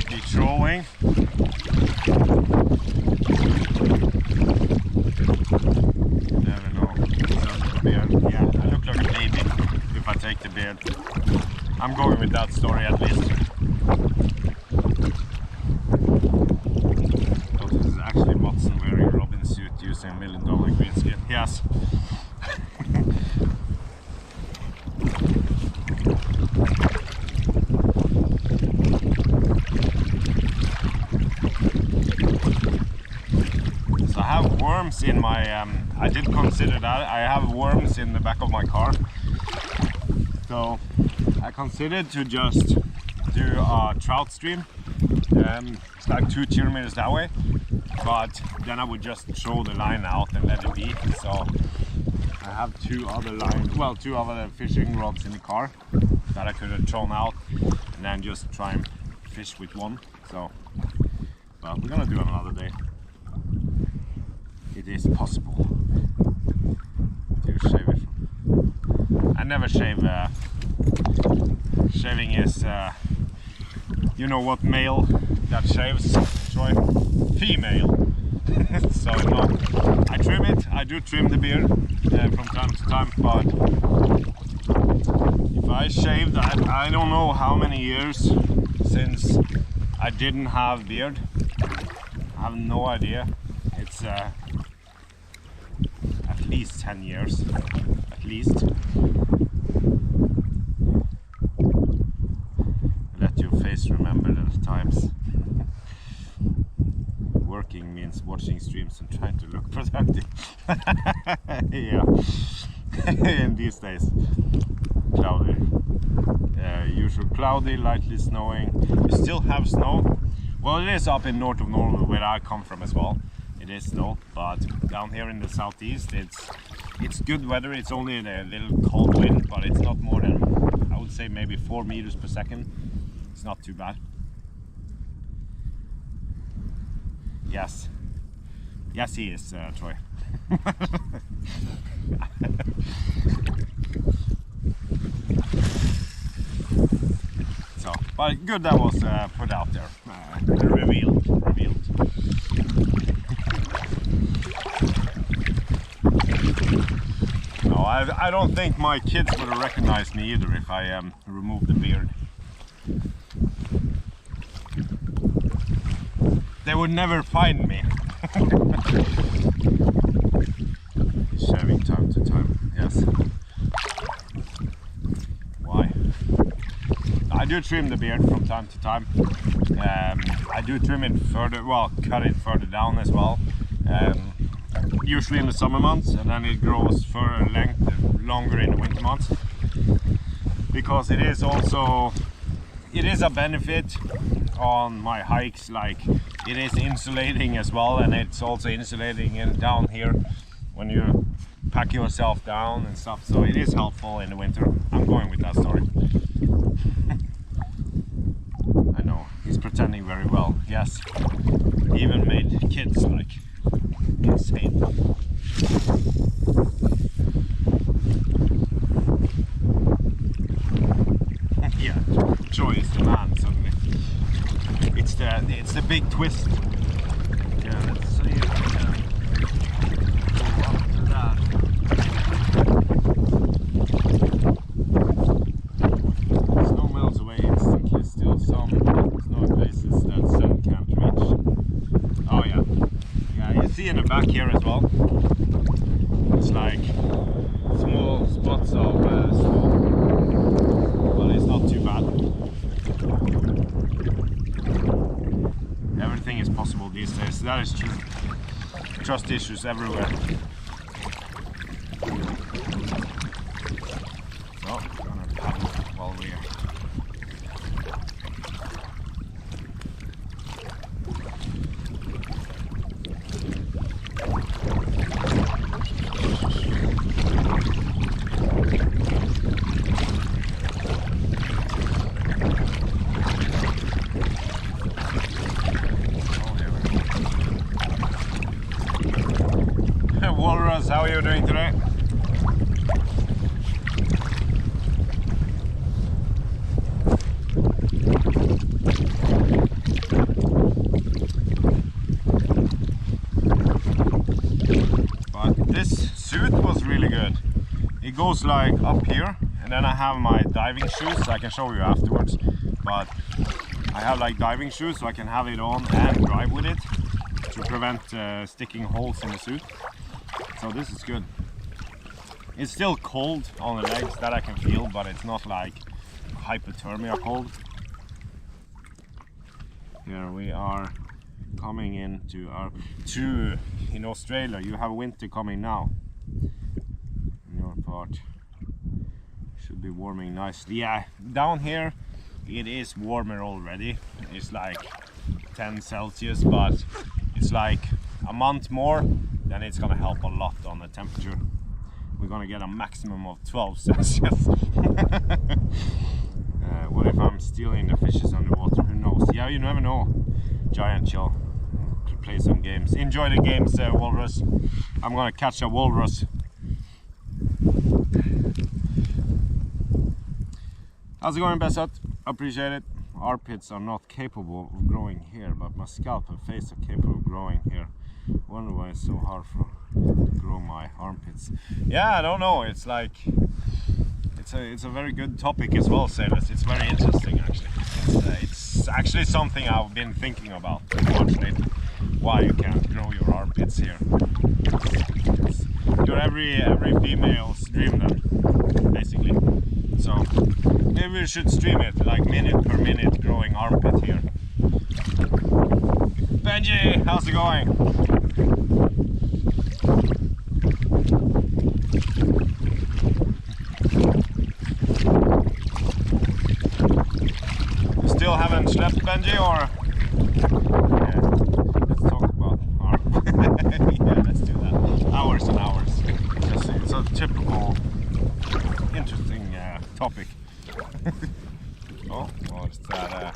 be trolling. Never know. Beard. Yeah, I look like a baby if I take the beard. I'm going with that story at least. But this is actually Watson wearing a Robin suit using $1 million green skin. Yes. So I have worms in my, I did consider that, I have worms in the back of my car. So I considered to just do a trout stream. It's like 2 kilometers that way, but then I would just throw the line out and let it be. So I have 2 other fishing rods in the car that I could have thrown out and then just try and fish with one. So, but we're gonna do it another day. It is possible to shave it. I never shave. Shaving is, you know what male that shaves, Troy? Female. So no, I trim it. I do trim the beard from time to time, but if I shaved, I don't know how many years since I didn't have beard. I have no idea. It's at least 10 years, at least. Let your face remember the times. Working means watching streams and trying to look productive. Yeah, in these days. Cloudy. Usual cloudy, lightly snowing. You still have snow. Well, it is up in north of Norway where I come from as well. It is snow, but down here in the southeast it's good weather. It's only a little cold wind, but it's not more than, I would say, maybe 4 meters per second. It's not too bad. Yes. Yes, he is, Troy. So, but good that was put out there, revealed. No, I don't think my kids would have recognized me either if I removed the beard. They would never find me. Shaving time to time, yes. Why? I do trim the beard from time to time. I do trim it further, well, cut it further down as well. Usually in the summer months, and then it grows further length longer in the winter months. Because it is also, it is a benefit on my hikes, like it is insulating as well, and it's also insulating in down here when you pack yourself down and stuff, so it is helpful in the winter. I'm going with that story. I know, he's pretending very well. Yes, he even made kids like insane. Yeah, Joy is the man suddenly. It's the big twist. Yeah, let's see if we can go up to that. Snow melts away instantly. Still some snow places that sun can't reach. Oh yeah. Yeah, you see in the back here as well. It's like small spots of snow. Well, it's not too bad. Everything is possible these days, that is true. Trust issues everywhere. So, I'm gonna paddle while we're Walrus, how are you doing today? But this suit was really good. It goes like up here, and then I have my diving shoes. I can show you afterwards, but I have like diving shoes so I can have it on and drive with it to prevent sticking holes in the suit. So this is good. It's still cold on the legs, that I can feel, but it's not like hypothermia cold. Here we are coming into our in Australia. You have winter coming now. In your part should be warming nicely. Yeah, down here it is warmer already. It's like 10 Celsius, but it's like a month more, then it's gonna help a lot on the temperature. We're gonna get a maximum of 12 Celsius. What if I'm stealing the fishes underwater? Who knows? Yeah, you never know. Giant chill. Play some games. Enjoy the games, walrus. I'm gonna catch a walrus. How's it going, Besot? Appreciate it. Armpits are not capable of growing here, but my scalp and face are capable of growing here. Wonder why it's so hard to grow my armpits. Yeah, I don't know. It's like it's a very good topic as well, Sailors. It's very interesting actually. It's actually something I've been thinking about much lately. Why you can't grow your armpits here? You're every female's dream then, basically. So maybe we should stream it like minute per minute growing armpit here. Benji, how's it going? You still haven't slept, Benji, or? Yeah, let's talk about armpit. Yeah, let's do that. Hours and hours. It's a typical, interesting topic. Oh, what's that?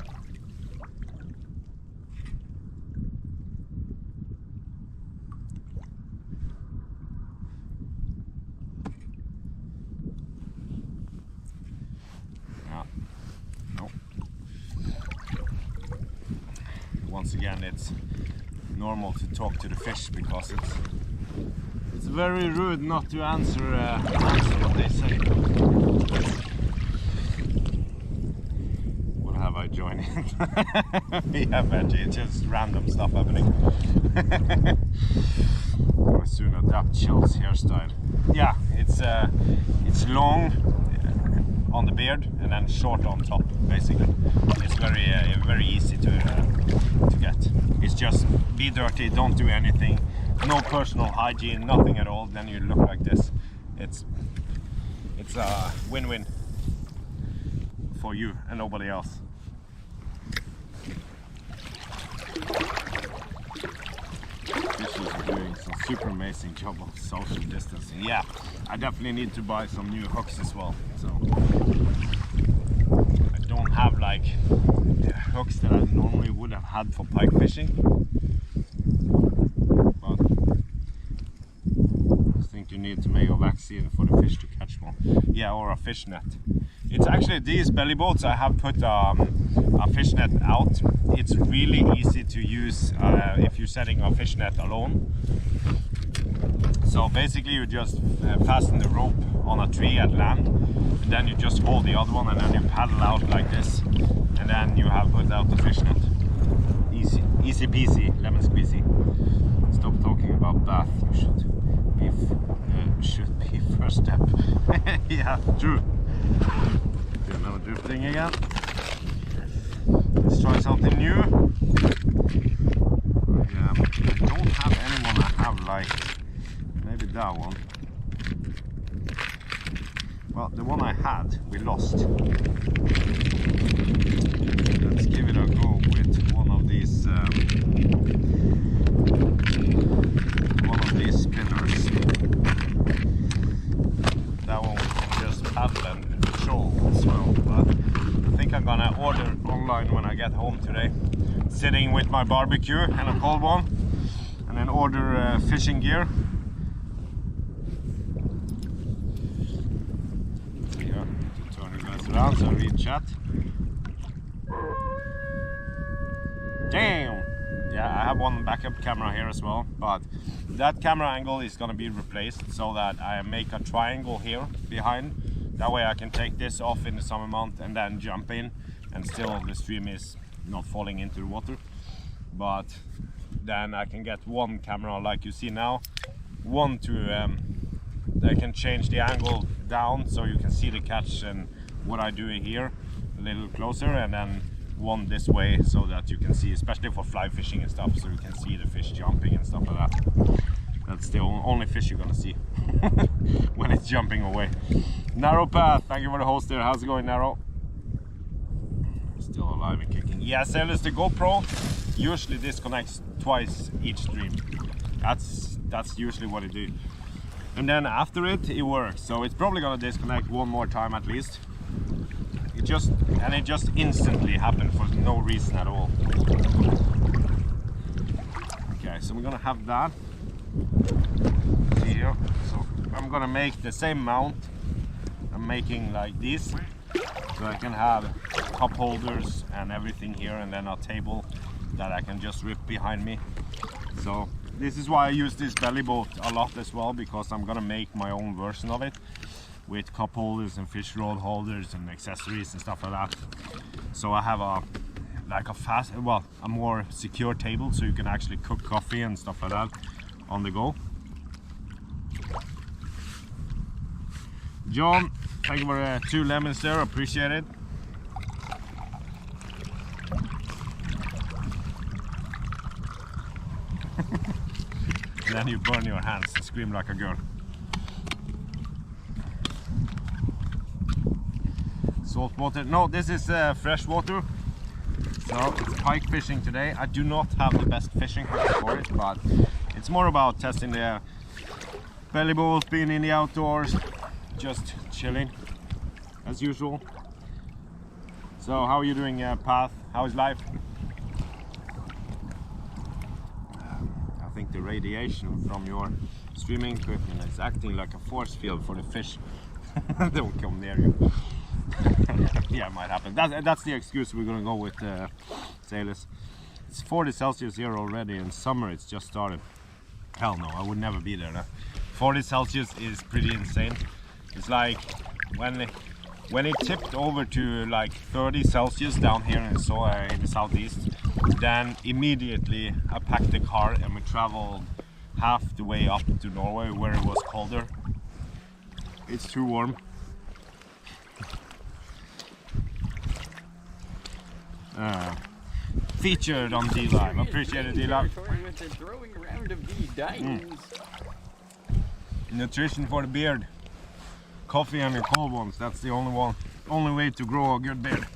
once again, it's normal to talk to the fish because it's very rude not to answer what they say. What have I joined in? Yeah, veggie, it's just random stuff happening. I'll soon adapt Chill's hairstyle. Yeah, it's long on the beard and then short on top, basically. It's very easy to get. It's just be dirty, don't do anything, no personal hygiene, nothing at all, then you look like this. It's a win-win for you and nobody else. Fishers are doing some super amazing job of social distancing. Yeah, I definitely need to buy some new hooks as well. So I don't have like hooks that I normally would have had for pike fishing, but I think you need to make a vaccine for the fish to catch one. Yeah, or a fish net. It's actually these belly boats. I have put a fish net out. It's really easy to use if you're setting a fish net alone. So basically you just fasten the rope on a tree at land, and then you just hold the other one and then you paddle out like this, and then you have put out the fish net. Easy peasy, lemon squeezy. Stop talking about bath. You should be first step. Yeah, true. Do another drifting again. Let's try something new. Yeah, I don't have anyone I have like maybe that one. Well, the one I had, we lost. Let's give it a go with one of these spinners. That one we can just paddle and control as well. But I think I'm gonna order online when I get home today. Sitting with my barbecue and a cold one, and then order fishing gear. Yeah, to turn you guys around so I read chat. Damn! Yeah, I have one backup camera here as well, but that camera angle is gonna be replaced so that I make a triangle here behind. That way I can take this off in the summer month and then jump in, and still the stream is not falling into the water. But then I can get one camera like you see now, one to I can change the angle down so you can see the catch and what I do here a little closer, and then one this way so that you can see, especially for fly fishing and stuff, so you can see the fish jumping and stuff like that. That's the only fish you're gonna see when it's jumping away. Narrow Path, thank you for the host there. How's it going, Narrow? Still alive and kicking. Yeah, Sailors, the GoPro usually disconnects twice each stream. That's usually what it do. And then after it works. So it's probably gonna disconnect one more time at least. It just instantly happened for no reason at all. Okay, so we're gonna have that here. So I'm gonna make the same mount. I'm making like this, so I can have cup holders and everything here, and then a table that I can just rip behind me. So this is why I use this belly boat a lot as well, because I'm gonna make my own version of it with cup holders and fish rod holders and accessories and stuff like that. So I have a more secure table, so you can actually cook coffee and stuff like that on the go. John, thank you for 2 lemons there, appreciate it. And then you burn your hands and scream like a girl. Salt water, no, this is fresh water. So it's pike fishing today. I do not have the best fishing hook for it, but it's more about testing the belly boat, being in the outdoors, just chilling as usual. So how are you doing, Path? How is life? I think the radiation from your streaming equipment is acting like a force field for the fish. They won't come near you. Yeah, it might happen. That's the excuse we're gonna go with, Sailors. It's 40 Celsius here already, and summer it's just started. Hell no, I would never be there now. 40 Celsius is pretty insane. It's like when it tipped over to like 30 Celsius down here in the southeast, then immediately I packed the car and we traveled half the way up to Norway where it was colder. It's too warm. Featured on D-Live. Appreciate it, D-Live. With the throwing around of the dimes. Nutrition for the beard. Coffee and your cold ones. That's the only way to grow a good beard.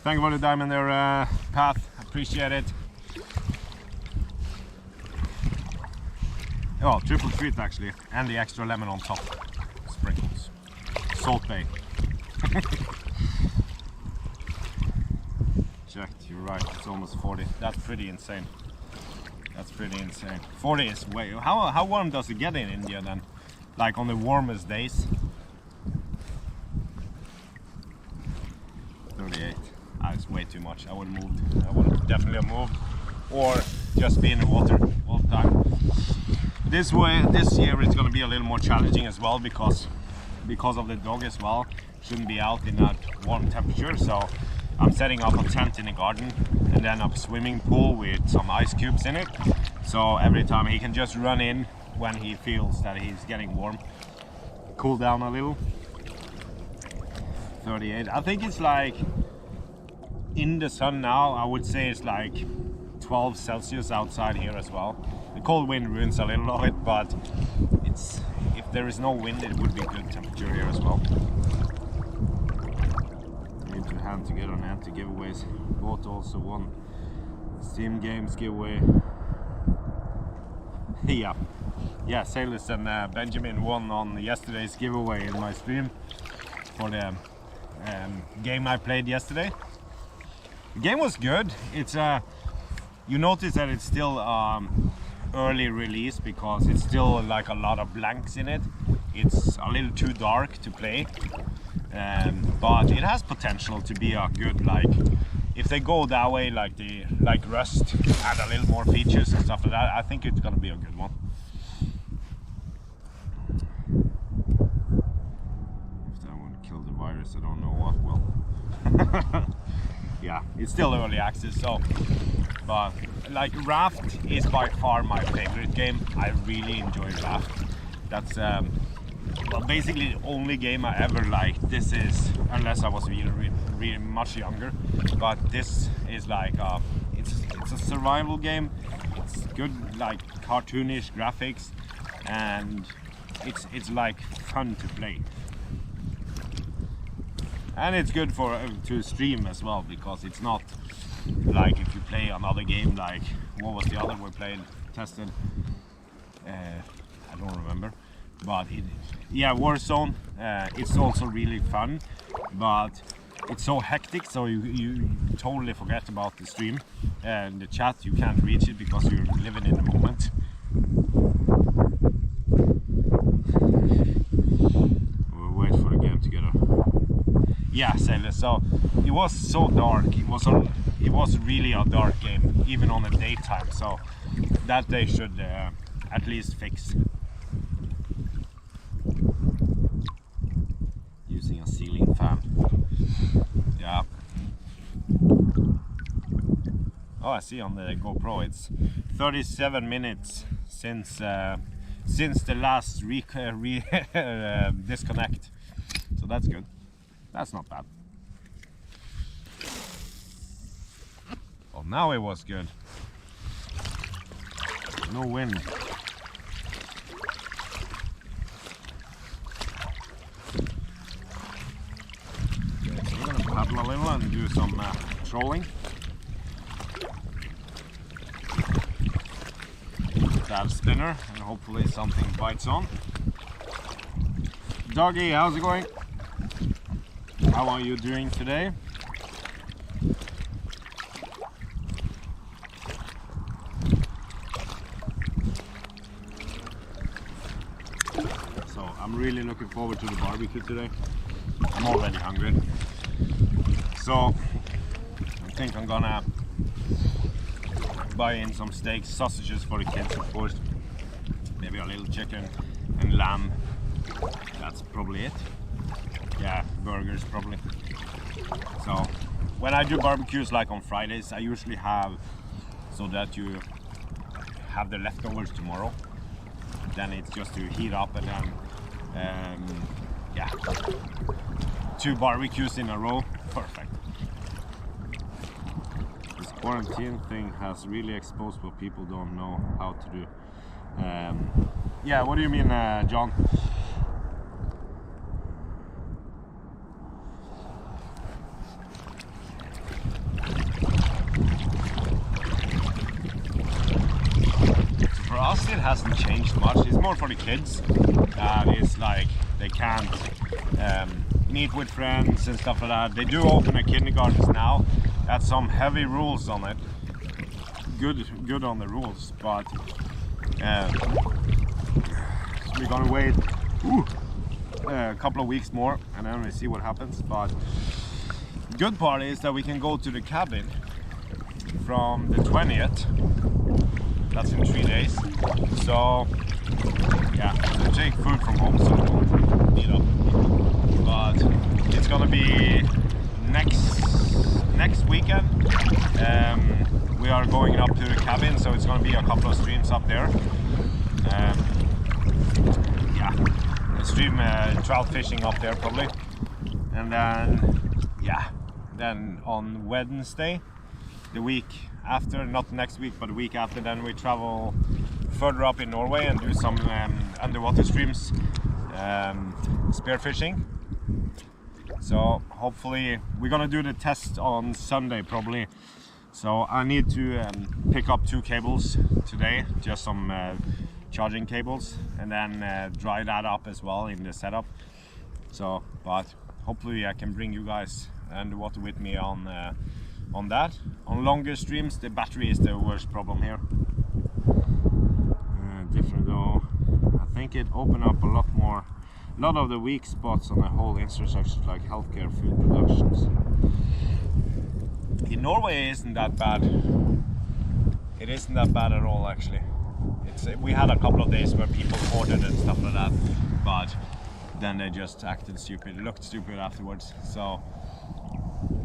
Thank you for the diamond there, Path. Appreciate it. Oh, triple treat actually, and the extra lemon on top. Sprinkles. Salt Bay. Checked, you're right, it's almost 40. That's pretty insane. That's pretty insane. 40 is way... How warm does it get in India then? Like on the warmest days? 38. It's way too much. I would have moved. I would definitely have moved. Or just be in the water all the time. This year it's going to be a little more challenging as well because of the dog as well. Shouldn't be out in that warm temperature, so I'm setting up a tent in the garden and then a swimming pool with some ice cubes in it. So every time he can just run in when he feels that he's getting warm. Cool down a little. 38. I think it's like in the sun now, I would say it's like 12 Celsius outside here as well. The cold wind ruins a little of it, but if there is no wind, it would be good temperature here as well. Need to hand together on anti giveaways. Boat also won Steam Games giveaway. Yeah, Sailors and Benjamin won on yesterday's giveaway in my stream for the game I played yesterday. The game was good. It's you notice that it's still early release because it's still like a lot of blanks in it. It's a little too dark to play, but it has potential to be a good, like if they go that way, like Rust, add a little more features and stuff like that, I think it's gonna be a good one. If that one killed the virus, I don't know what will. Yeah, it's still early access, so but like Raft is by far my favorite game. I really enjoy Raft. That's well, basically the only game I ever liked. This is, unless I was really much younger, but this is like it's a survival game. It's good, like cartoonish graphics, and it's like fun to play. And it's good for to stream as well, because it's not like if you play another game like what was the other we played, tested, I don't remember, but yeah, Warzone, it's also really fun, but it's so hectic, so you totally forget about the stream and the chat. You can't reach it because you're living in the moment. We'll wait for the game together. Yeah, Sailor. So it was so dark. It was really a dark game, even on the daytime. So that they should at least fix. Using a ceiling fan. Yeah. Oh, I see on the GoPro it's 37 minutes since the last disconnect. So that's good. That's not bad. Oh, now it was good. No wind. Okay, so we're gonna paddle a little and do some trolling. That spinner, and hopefully something bites on. Doggy, how's it going? How are you doing today? So I'm really looking forward to the barbecue today. I'm already hungry. So I think I'm gonna buy in some steaks, sausages for the kids, of course. Maybe a little chicken and lamb. That's probably it. Yeah, burgers probably. So when I do barbecues like on Fridays, I usually have so that you have the leftovers tomorrow. Then it's just to heat up and then yeah, 2 barbecues in a row, perfect. This quarantine thing has really exposed what people don't know how to do. Yeah, what do you mean, John? For us it hasn't changed much. It's more for the kids. It's like they can't meet with friends and stuff like that. They do open a kindergartens now. That's some heavy rules on it. Good on the rules, but we're gonna wait a couple of weeks more and then we see what happens. But the good part is that we can go to the cabin from the 20th. That's in 3 days. So yeah, we'll take food from home so we won't eat up. But it's gonna be next weekend. We are going up to the cabin, so it's gonna be a couple of streams up there. Yeah, stream trout fishing up there probably. And then yeah, then on Wednesday, the week after, not next week but the week after, then we travel further up in Norway and do some underwater streams, spearfishing. So hopefully we're gonna do the test on Sunday probably. So I need to pick up 2 cables today, just some charging cables, and then dry that up as well in the setup. So, but hopefully I can bring you guys underwater with me on that. On longer streams, the battery is the worst problem here. Different though. I think it opened up a lot of the weak spots on the whole infrastructure, like healthcare, food productions. In Norway, it isn't that bad. It isn't that bad at all, actually. We had a couple of days where people hoarded and stuff like that, but then they just acted stupid, looked stupid afterwards. So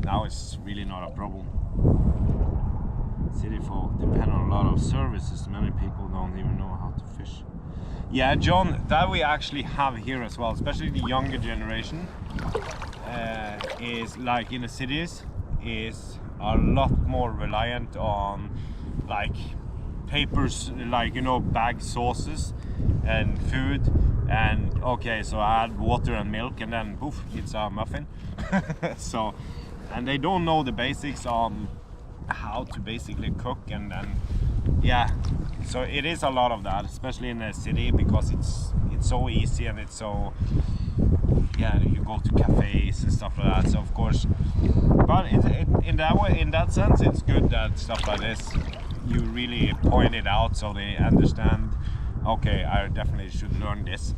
now it's really not a problem. City folk depend on a lot of services. Many people don't even know how to fish. Yeah, John, that we actually have here as well, especially the younger generation, is like in the cities, is a lot more reliant on like papers, like, you know, bag sauces and food, and okay, so I add water and milk and then poof, it's a muffin. So, and they don't know the basics on how to basically cook, and yeah, so it is a lot of that, especially in the city, because it's so easy and it's so, yeah, you go to cafes and stuff like that. So of course, but in that way, in that sense, it's good that stuff like this, you really point it out so they understand, okay, I definitely should learn this.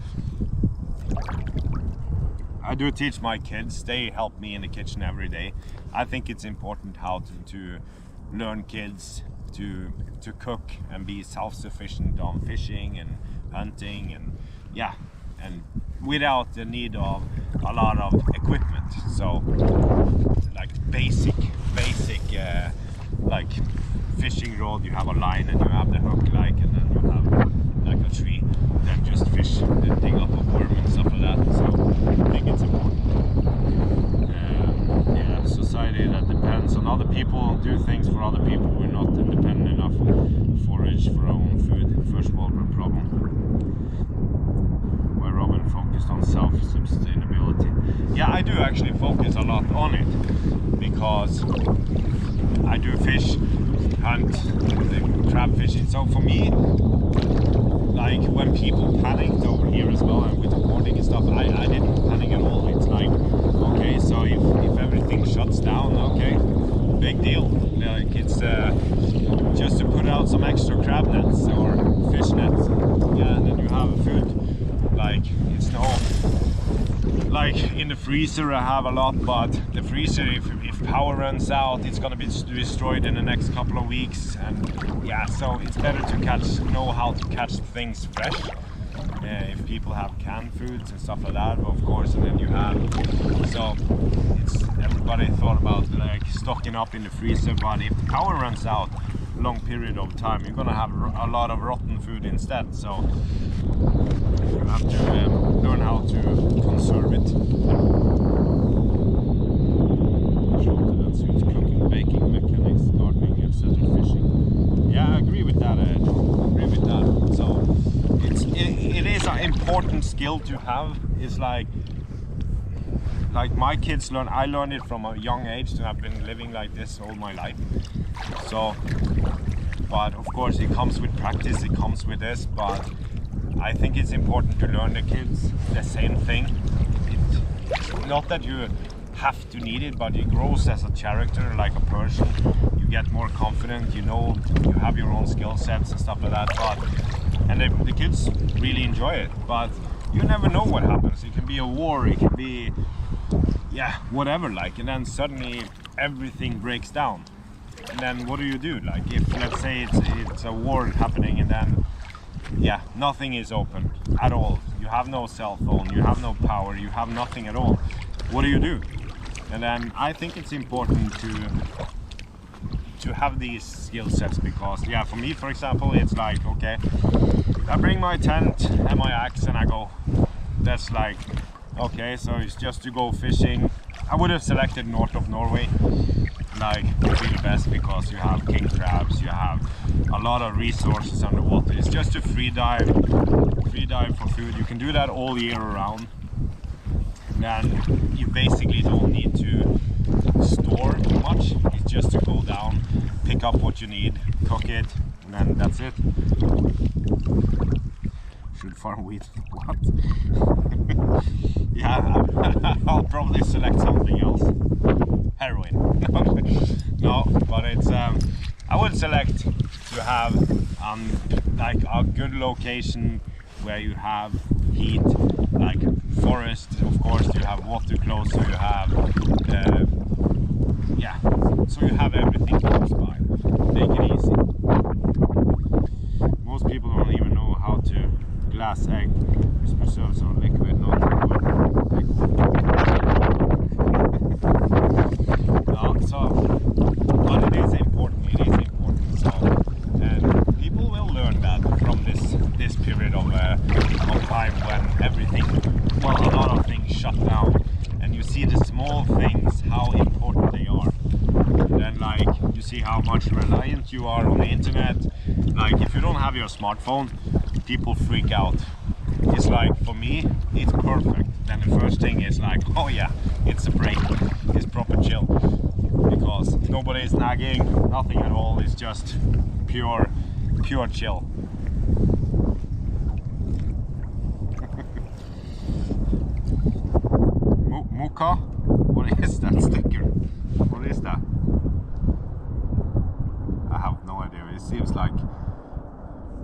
I do teach my kids, they help me in the kitchen every day. I think it's important how to learn kids to cook and be self-sufficient on fishing and hunting, and yeah, and without the need of a lot of equipment. So like basic like fishing rod, you have a line and you have the hook, like, and then you have like a tree, then just fish and dig up a worm and stuff like that. So I think it's important. Yeah, society that depends on other people, do things for other people. We're not independent enough to forage for our own food. First world problem. Where Robin focused on self-sustainability. Yeah, I do actually focus a lot on it, because I do fish, hunt, crab fishing. So for me, like when people panicked over here as well, and with the hoarding and stuff, I didn't panic at all. It's like, okay, so if everything shuts down, okay, big deal. Like it's just to put out some extra crab nets or fish nets, yeah, and then you have food. Like it's no like in the freezer I have a lot, but the freezer, if power runs out, it's gonna be destroyed in the next couple of weeks. And yeah, so it's better to know how to catch things fresh. If people have canned foods and stuff like that, of course, and then you have, so it's, everybody thought about like stocking up in the freezer, but if the power runs out a long period of time, you're gonna have a lot of rotten food instead. So you have to learn how to conserve it. That suits cooking, baking, mechanics, gardening, etc. Fishing. Yeah, I agree with that, Ed. I agree with that. So it is an important skill to have. It's like my kids learn. I learned it from a young age, and I've been living like this all my life. So, but of course, it comes with practice. It comes with this, but I think it's important to learn the kids the same thing. It's not that you have to need it, but it grows as a character, like a person. You get more confident, you know, you have your own skill sets and stuff like that. But and the kids really enjoy it. But you never know what happens. It can be a war, it can be, yeah, whatever, like, and then suddenly everything breaks down. And then what do? Like, if let's say it's a war happening, and then yeah, nothing is open at all. You have no cell phone, you have no power, you have nothing at all. What do? And then I think it's important to have these skill sets, because yeah, for me, for example, it's like, okay, I bring my tent and my axe and I go. That's like, okay, so it's just to go fishing. I would have selected north of Norway, like, would be the best, because you have king crabs, you have a lot of resources underwater. It's just a free dive for food. You can do that all year around. And then you basically don't need to store much. It's just to go down, pick up what you need, cook it, and then that's it. Should farm wheat? What? Yeah, I'll probably select something else. Heroin. No, but it's I would select to have like a good location where you have heat, like forest, of course. You have water close, so you have yeah, so you have everything close by. Make it easy. Most people don't even know how to glass egg, which preserves on liquid, not liquid. No, so, but it is important. It is important. So, and people will learn that from this period of time when everything, well, a lot of things shut down, and you see the small things, how important they are. And then, like, you see how much reliant you are on the internet. Like, if you don't have your smartphone, people freak out. It's like, for me, it's perfect. Then the first thing is like, oh yeah, it's a break. It's proper chill, because nobody is nagging, nothing at all. It's just pure chill. Muka? What is that sticker? What is that? I have no idea. It seems like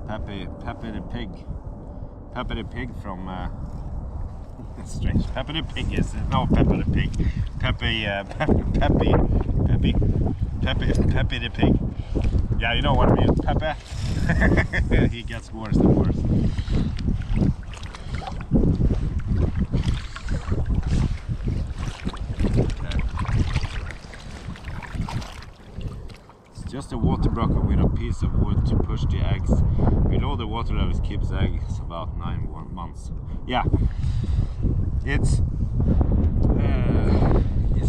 Pepe the Pig. Pepe the Pig from that's strange. Pepe the Pig is no Pepe the Pig. Pepe the Pig. Yeah, you know what I mean. Pepe. He gets worse and worse. Just a water bucket with a piece of wood to push the eggs. Below the water level keeps eggs about 9 months. Yeah, it's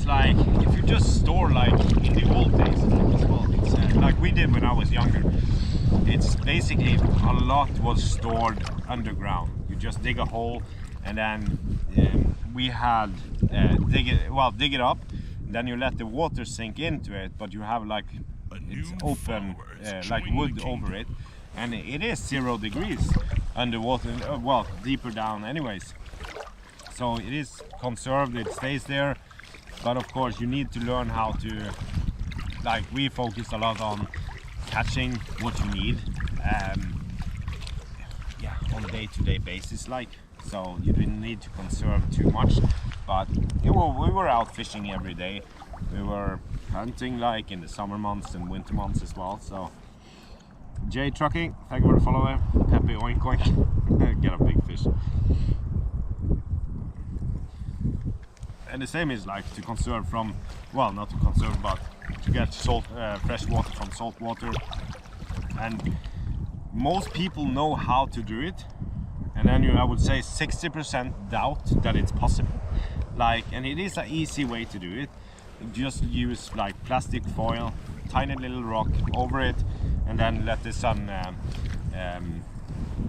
like if you just store, like in the old days, it's like we did when I was younger. It's basically a lot was stored underground. You just dig a hole, and then we had dig it up. Then you let the water sink into it, but you have like it's open, like wood over it, and it is 0 degrees underwater, well, deeper down anyways. So it is conserved, it stays there, but of course you need to learn how to, like, we focus a lot on catching what you need, yeah, on a day-to-day basis, like, so you didn't need to conserve too much. But we were out fishing every day. We were hunting like in the summer months and winter months as well. So J Trucking, thank you for the follow. Pepe oink oink. Get a big fish. And the same is like to conserve from, well, not to conserve, but to get salt, fresh water from salt water. And most people know how to do it, and then I would say 60% doubt that it's possible. Like, and it is an easy way to do it. You just use like plastic foil, tiny little rock over it, and then let the sun,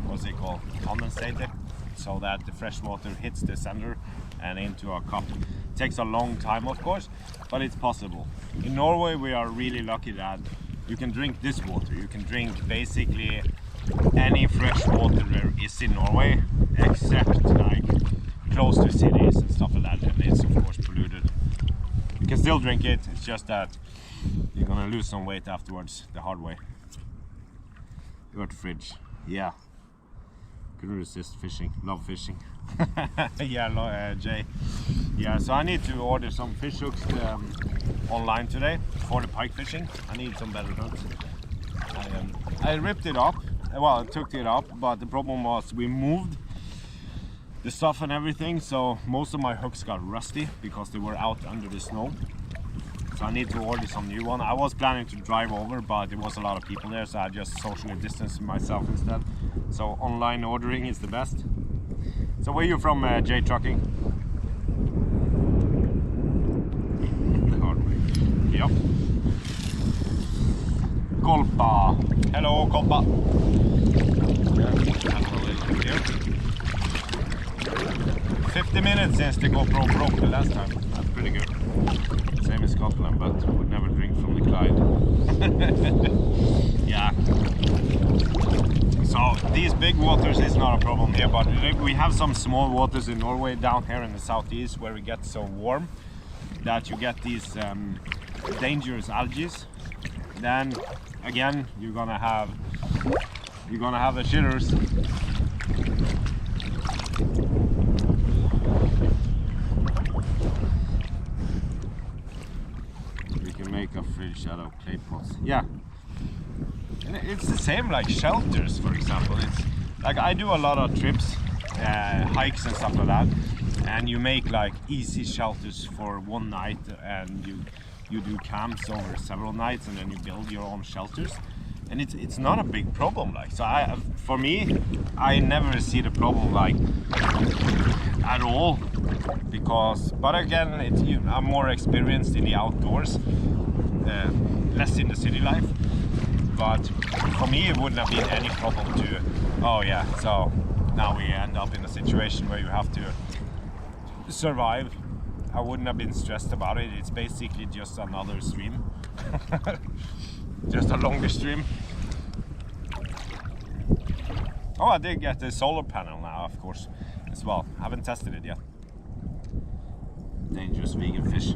what's it called, condensate it, so that the fresh water hits the center and into a cup. It takes a long time, of course, but it's possible. In Norway, we are really lucky that you can drink this water. You can drink basically any fresh water there is in Norway, except like close to cities and stuff like that, and it's of course polluted. You can still drink it, it's just that you're gonna lose some weight afterwards the hard way. You're at the fridge, yeah. Couldn't resist fishing, love fishing. Yeah, Jay. Yeah, so I need to order some fish hooks online today for the pike fishing. I need some better hooks. I ripped it up, well, I took it up, but the problem was we moved the stuff and everything, so most of my hooks got rusty because they were out under the snow. So I need to order some new one. I was planning to drive over, but there was a lot of people there, so I just socially distanced myself instead. So online ordering is the best. So where are you from, J Trucking? Yep. Kolpa. Hello, Kolpa. Yeah. 50 minutes since the GoPro broke the last time. That's pretty good. Same in Scotland, but would never drink from the Clyde. Yeah. So these big waters is not a problem here, but we have some small waters in Norway down here in the southeast where we get so warm that you get these dangerous algae. Then again you're gonna have the shitters. We can make a fridge out of clay pots. Yeah. And it's the same like shelters, for example. It's like I do a lot of trips, hikes and stuff like that, and you make like easy shelters for one night, and you do camps over several nights, and then you build your own shelters, and it's not a big problem. Like, so for me, I never see the problem like at all, because, but again, I'm more experienced in the outdoors, less in the city life. But for me, it wouldn't have been any problem to, oh yeah, so now we end up in a situation where you have to survive. I wouldn't have been stressed about it. It's basically just another stream. Just a longer stream. Oh, I did get the solar panel now, of course, as well. I haven't tested it yet. Dangerous vegan fish.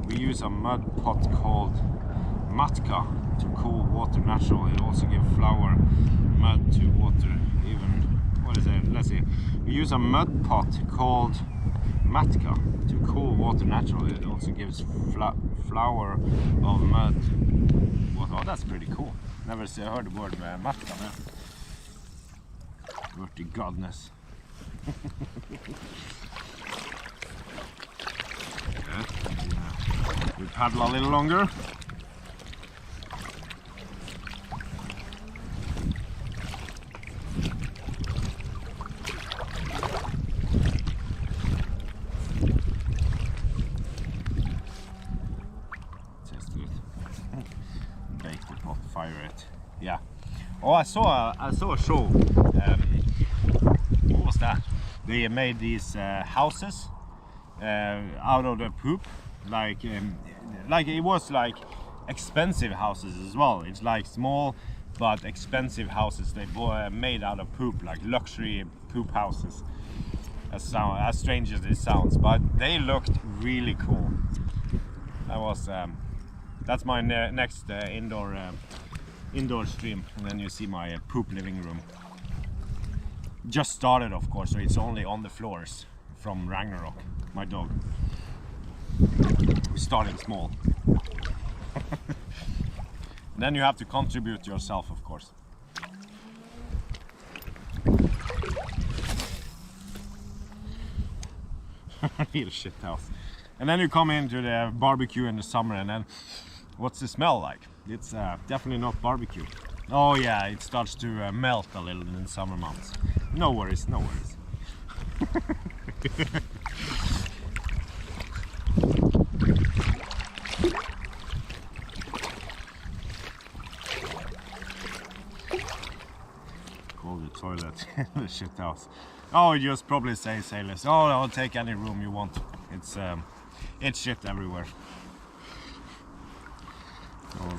We use a mud pot called matka to cool water natural. It also gives flour mud to water. Even, what is it? Let's see. We use a mud pot called matka to cool water natural. It also gives flour of mud. Oh, that's pretty cool. Never heard the word matka, man. Word to godness. Yeah. We paddle a little longer. Yeah. Oh, I saw a show. What was that? They made these houses out of the poop, like it was like expensive houses as well. It's like small but expensive houses they made out of poop, like luxury poop houses. As strange as it sounds, but they looked really cool. That was that's my next indoor stream, and then you see my poop living room. just started, of course, so it's only on the floors from Ragnarok, my dog. We started small. Then you have to contribute yourself, of course. Real shit house. And then you come into the barbecue in the summer, and then what's the smell like? It's definitely not barbecue. Oh yeah, it starts to melt a little in the summer months. No worries, no worries. Call the toilet the shit house. Oh, you just probably say sailors. Oh, I'll take any room you want. It's shit everywhere.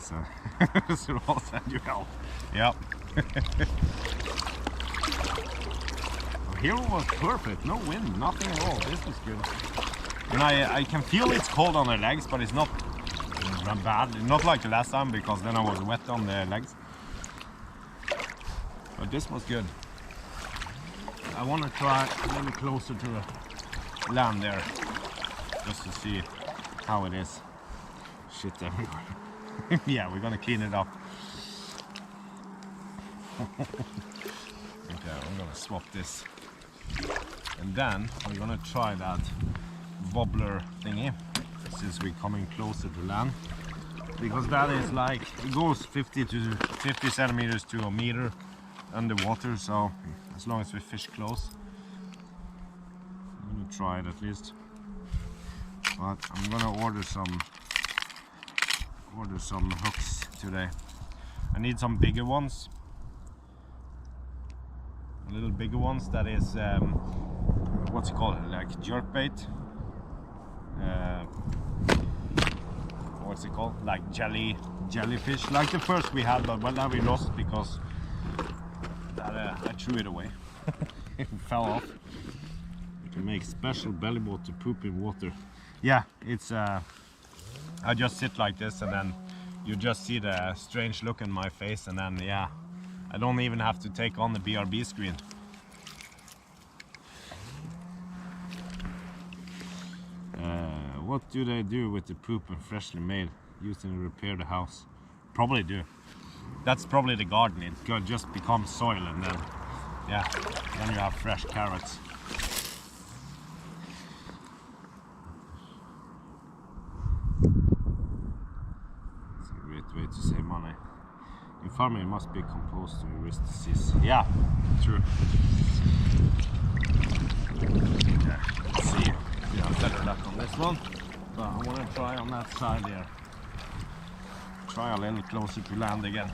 So I'll send you help. Yep. Here was perfect. No wind, nothing at all. This was good. And I can feel it's cold on the legs, but it's not bad. Not like the last time, because then I was wet on the legs. But this was good. I want to try a little closer to the land there, just to see how it is. Shit everywhere. Yeah, we're gonna clean it up. Okay, I'm gonna swap this. And then we're gonna try that wobbler thingy, since we're coming closer to land. Because that is like, it goes 50 centimeters to a meter underwater, so as long as we fish close. I'm gonna try it at least. But I'm gonna order some hooks today. I need some bigger ones. A little bigger ones, that is what's it called, like jerk bait. What's it called, like jellyfish, like the first we had, but now we lost because I threw it away. It fell off. You can make special belly boat to poop in water. Yeah, it's I just sit like this, and then you just see the strange look in my face, and then yeah, I don't even have to take on the BRB screen. What do they do with the poop when freshly made? Using to repair the house? Probably do. That's probably the garden. It could just become soil, and then yeah, then you have fresh carrots. It's a great way to save money. In farming, it must be composed to resist disease. Yeah, true. Okay, let's see. We have better luck on this one, but I want to try on that side there. Try a little closer to land again.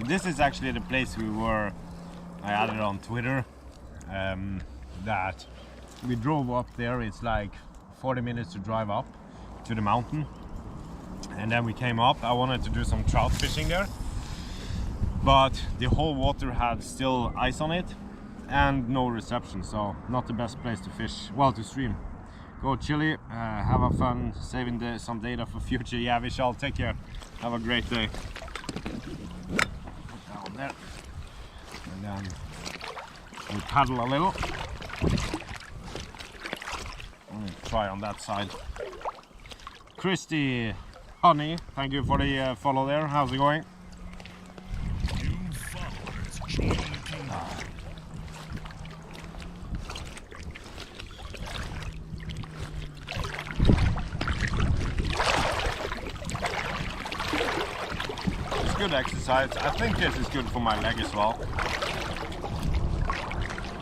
This is actually the place we were. I added on Twitter that we drove up there. It's like 40 minutes to drive up to the mountain, and then we came up. I wanted to do some trout fishing there, but the whole water had still ice on it and no reception, so not the best place to fish, well, to stream. Go Chile, have a fun saving some data for future. Yeah, we shall. Take care, have a great day. Down there, and then we paddle a little. Try on that side. Christy Honey, thank you for the follow there. How's it going? New followers join the kingdom. It's good exercise. I think this is good for my leg as well,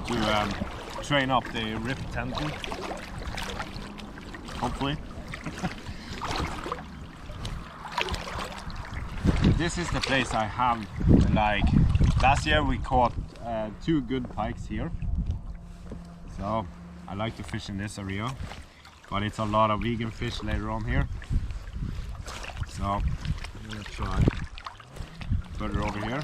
to train up the rib tendon. Hopefully. This is the place I have, like, last year we caught 2 good pikes here. So I like to fish in this area, but it's a lot of vegan fish later on here. So I'm gonna try further over here.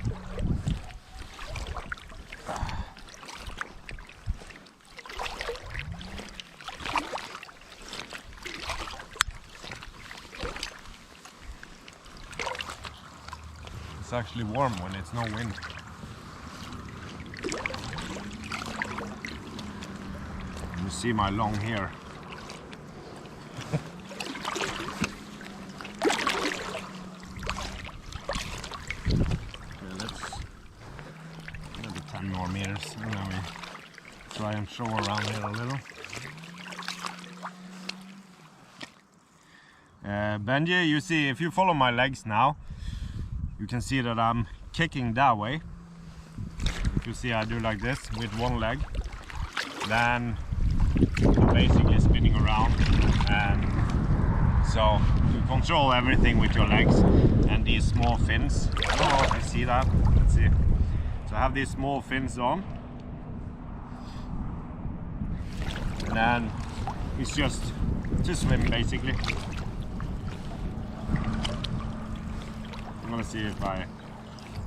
It's actually warm when it's no wind. You see my long hair. Okay, let's maybe 10 more meters and then we try and show around here a little. Benji, you see, if you follow my legs now, you can see that I'm kicking that way. If you see, I do like this with one leg, then I'm basically spinning around, and so you control everything with your legs and these small fins. I don't know if you see that. Let's see. So I have these small fins on, and then it's just to swim basically. I'm gonna see if I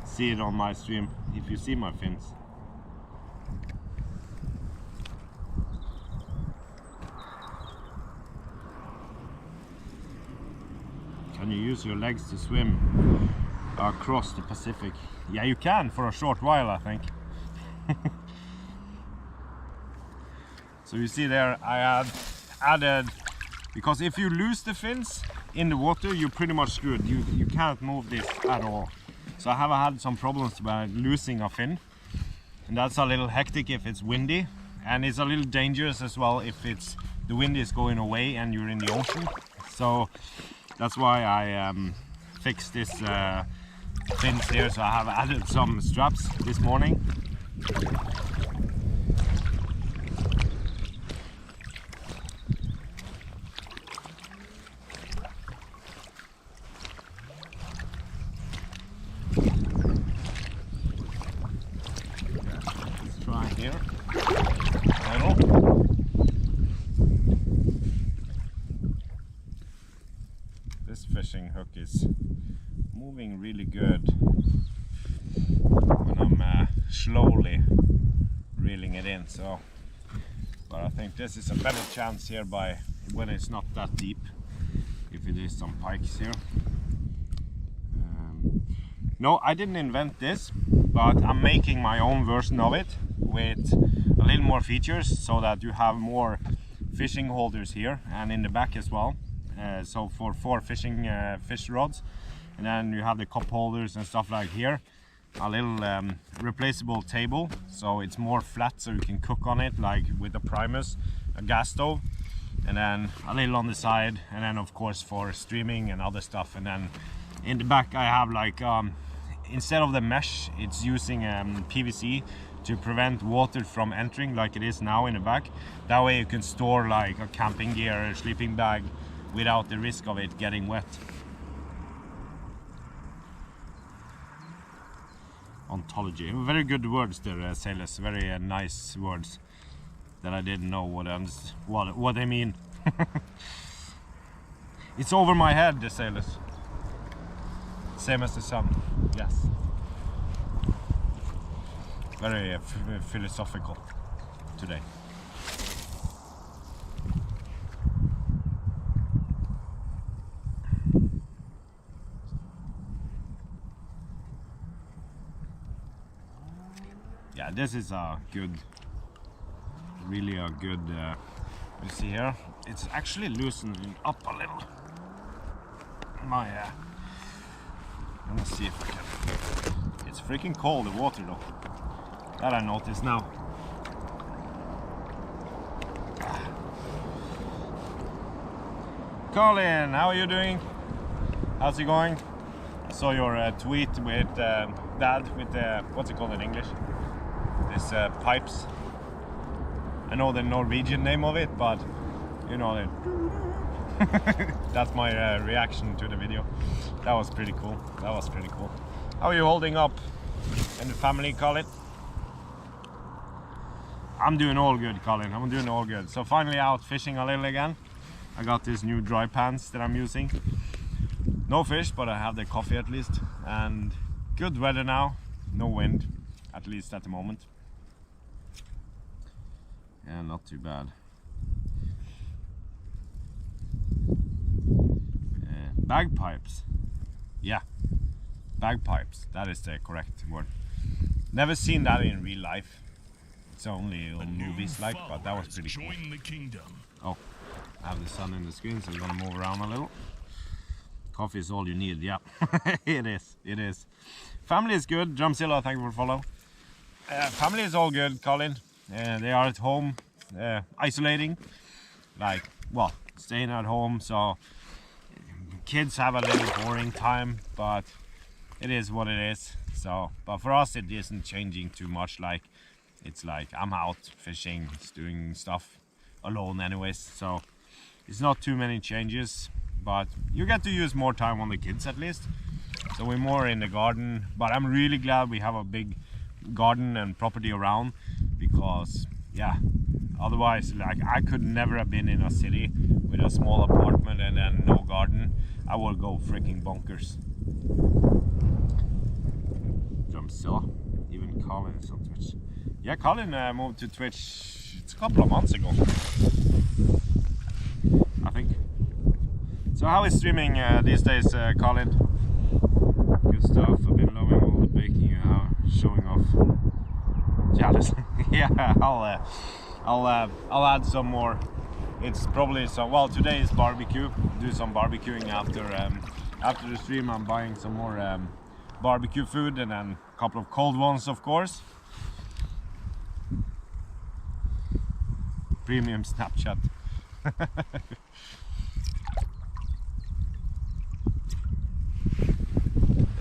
see it on my stream, if you see my fins. Can you use your legs to swim across the Pacific? Yeah, you can for a short while, I think. So you see there, I had added, because if you lose the fins in the water, you're pretty much screwed. You can't move this at all. So I have had some problems by losing a fin, and that's a little hectic if it's windy, and it's a little dangerous as well if the wind is going away and you're in the ocean. So that's why I fixed this fins here. So I have added some straps this morning. Here. This fishing hook is moving really good when I'm slowly reeling it in. So, but I think this is a better chance here by when it's not that deep. If it is some pikes here. No, I didn't invent this, but I'm making my own version of it with a little more features so that you have more fishing holders here and in the back as well. So for 4 fishing fish rods, and then you have the cup holders and stuff like here. A little replaceable table, so it's more flat, so you can cook on it like with the Primus, a gas stove, and then a little on the side, and then of course for streaming and other stuff. And then in the back I have like instead of the mesh, it's using PVC to prevent water from entering like it is now in the back. That way you can store like a camping gear or a sleeping bag without the risk of it getting wet. Ontology, very good words there, sailors. Very nice words that I didn't know what they mean. It's over my head, the sailors. Same as the sun, yes. Very philosophical today. Yeah, this is a good, really a good, you see here, it's actually loosening up a little. My, let me see if I can, it's freaking cold, the water though. That I notice now. Colin, how are you doing? How's it going? I saw your tweet with Dad with what's it called in English? This pipes. I know the Norwegian name of it, but you know it. That's my reaction to the video. That was pretty cool. That was pretty cool. How are you holding up in the family, Colin? I'm doing all good, Colin. I'm doing all good. So finally out fishing a little again. I got these new dry pants that I'm using. No fish, but I have the coffee at least. And good weather now. No wind, at least at the moment. Yeah, not too bad. Bagpipes. Yeah. Bagpipes, that is the correct word. Never seen that in real life. It's only on movies like, but that was pretty cool. Join the kingdom. Oh, I have the sun in the screen, so we're gonna move around a little. Coffee is all you need, yeah. It is. Family is good. Drumzilla, thank you for the follow. Family is all good, Colin. They are at home, isolating. Like, well, staying at home, so kids have a little boring time, but it is what it is. So, but for us it isn't changing too much. Like, it's like I'm out fishing, doing stuff alone anyways, so it's not too many changes, but you get to use more time on the kids at least. So we're more in the garden, but I'm really glad we have a big garden and property around, because yeah, otherwise, like, I could never have been in a city with a small apartment and then no garden. I will go freaking bonkers. Drumzilla, even Colin is on Twitch. Yeah, Colin moved to Twitch, it's a couple of months ago, I think. So how is streaming these days, Colin? Good stuff. I've been loving all the baking you are showing off. Jealous. Yeah, I'll add some more. It's probably some. Well, today is barbecue. Do some barbecuing after the stream. I'm buying some more barbecue food, and then a couple of cold ones, of course. Premium Snapchat. There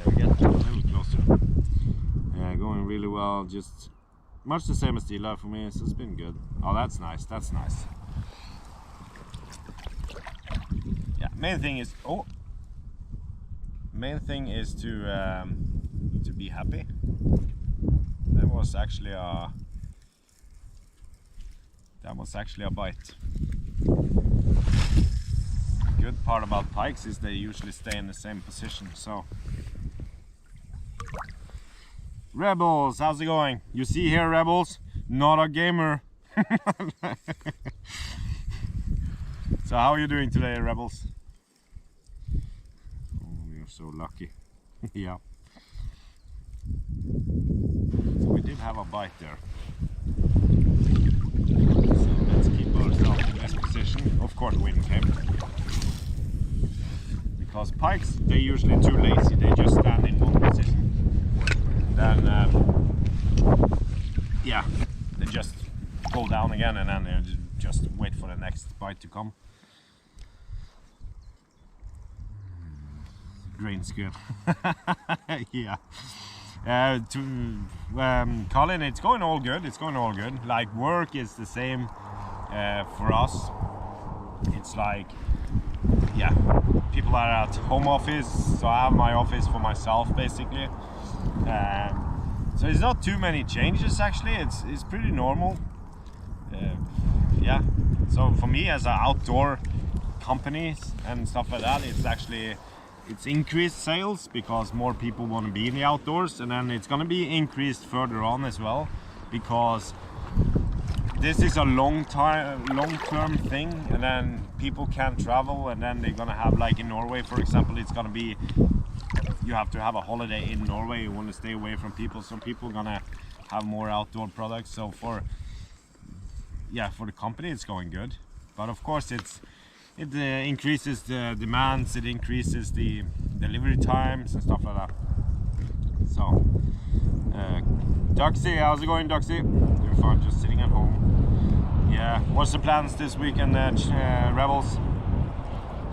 we get a little closer. Yeah, going really well. Just much the same as Stila for me, so it's been good. Oh, that's nice. That's nice. Yeah, main thing is to be happy. That was actually a bite. Good part about pikes is they usually stay in the same position. So, Rebels, how's it going? You see here, Rebels, not a gamer. So how are you doing today, Rebels? Oh, you're so lucky. Yeah. So we did have a bite there. So let's keep ourselves in this position. Of course, wind came. Because pikes, they're usually too lazy. They just stand in one position. Then, yeah, they just go down again, and then they just wait for the next bite to come. Grain's good. Yeah. Colin, it's going all good. It's going all good. Like, work is the same for us. It's like, yeah, people are at home office, so I have my office for myself basically. So it's not too many changes actually. It's pretty normal. Yeah. So for me, as an outdoor company and stuff like that, it's increased sales because more people want to be in the outdoors, and then it's going to be increased further on as well, because this is a long-term thing, and then people can't travel, and then they're going to have, like in Norway for example, it's going to be, you have to have a holiday in Norway, you want to stay away from people, so people are going to have more outdoor products. So for the company it's going good, but of course it increases the demands, it increases the delivery times and stuff like that. So, Duxie, how's it going, Duxie? Doing fine, just sitting at home. Yeah, what's the plans this weekend, Rebels?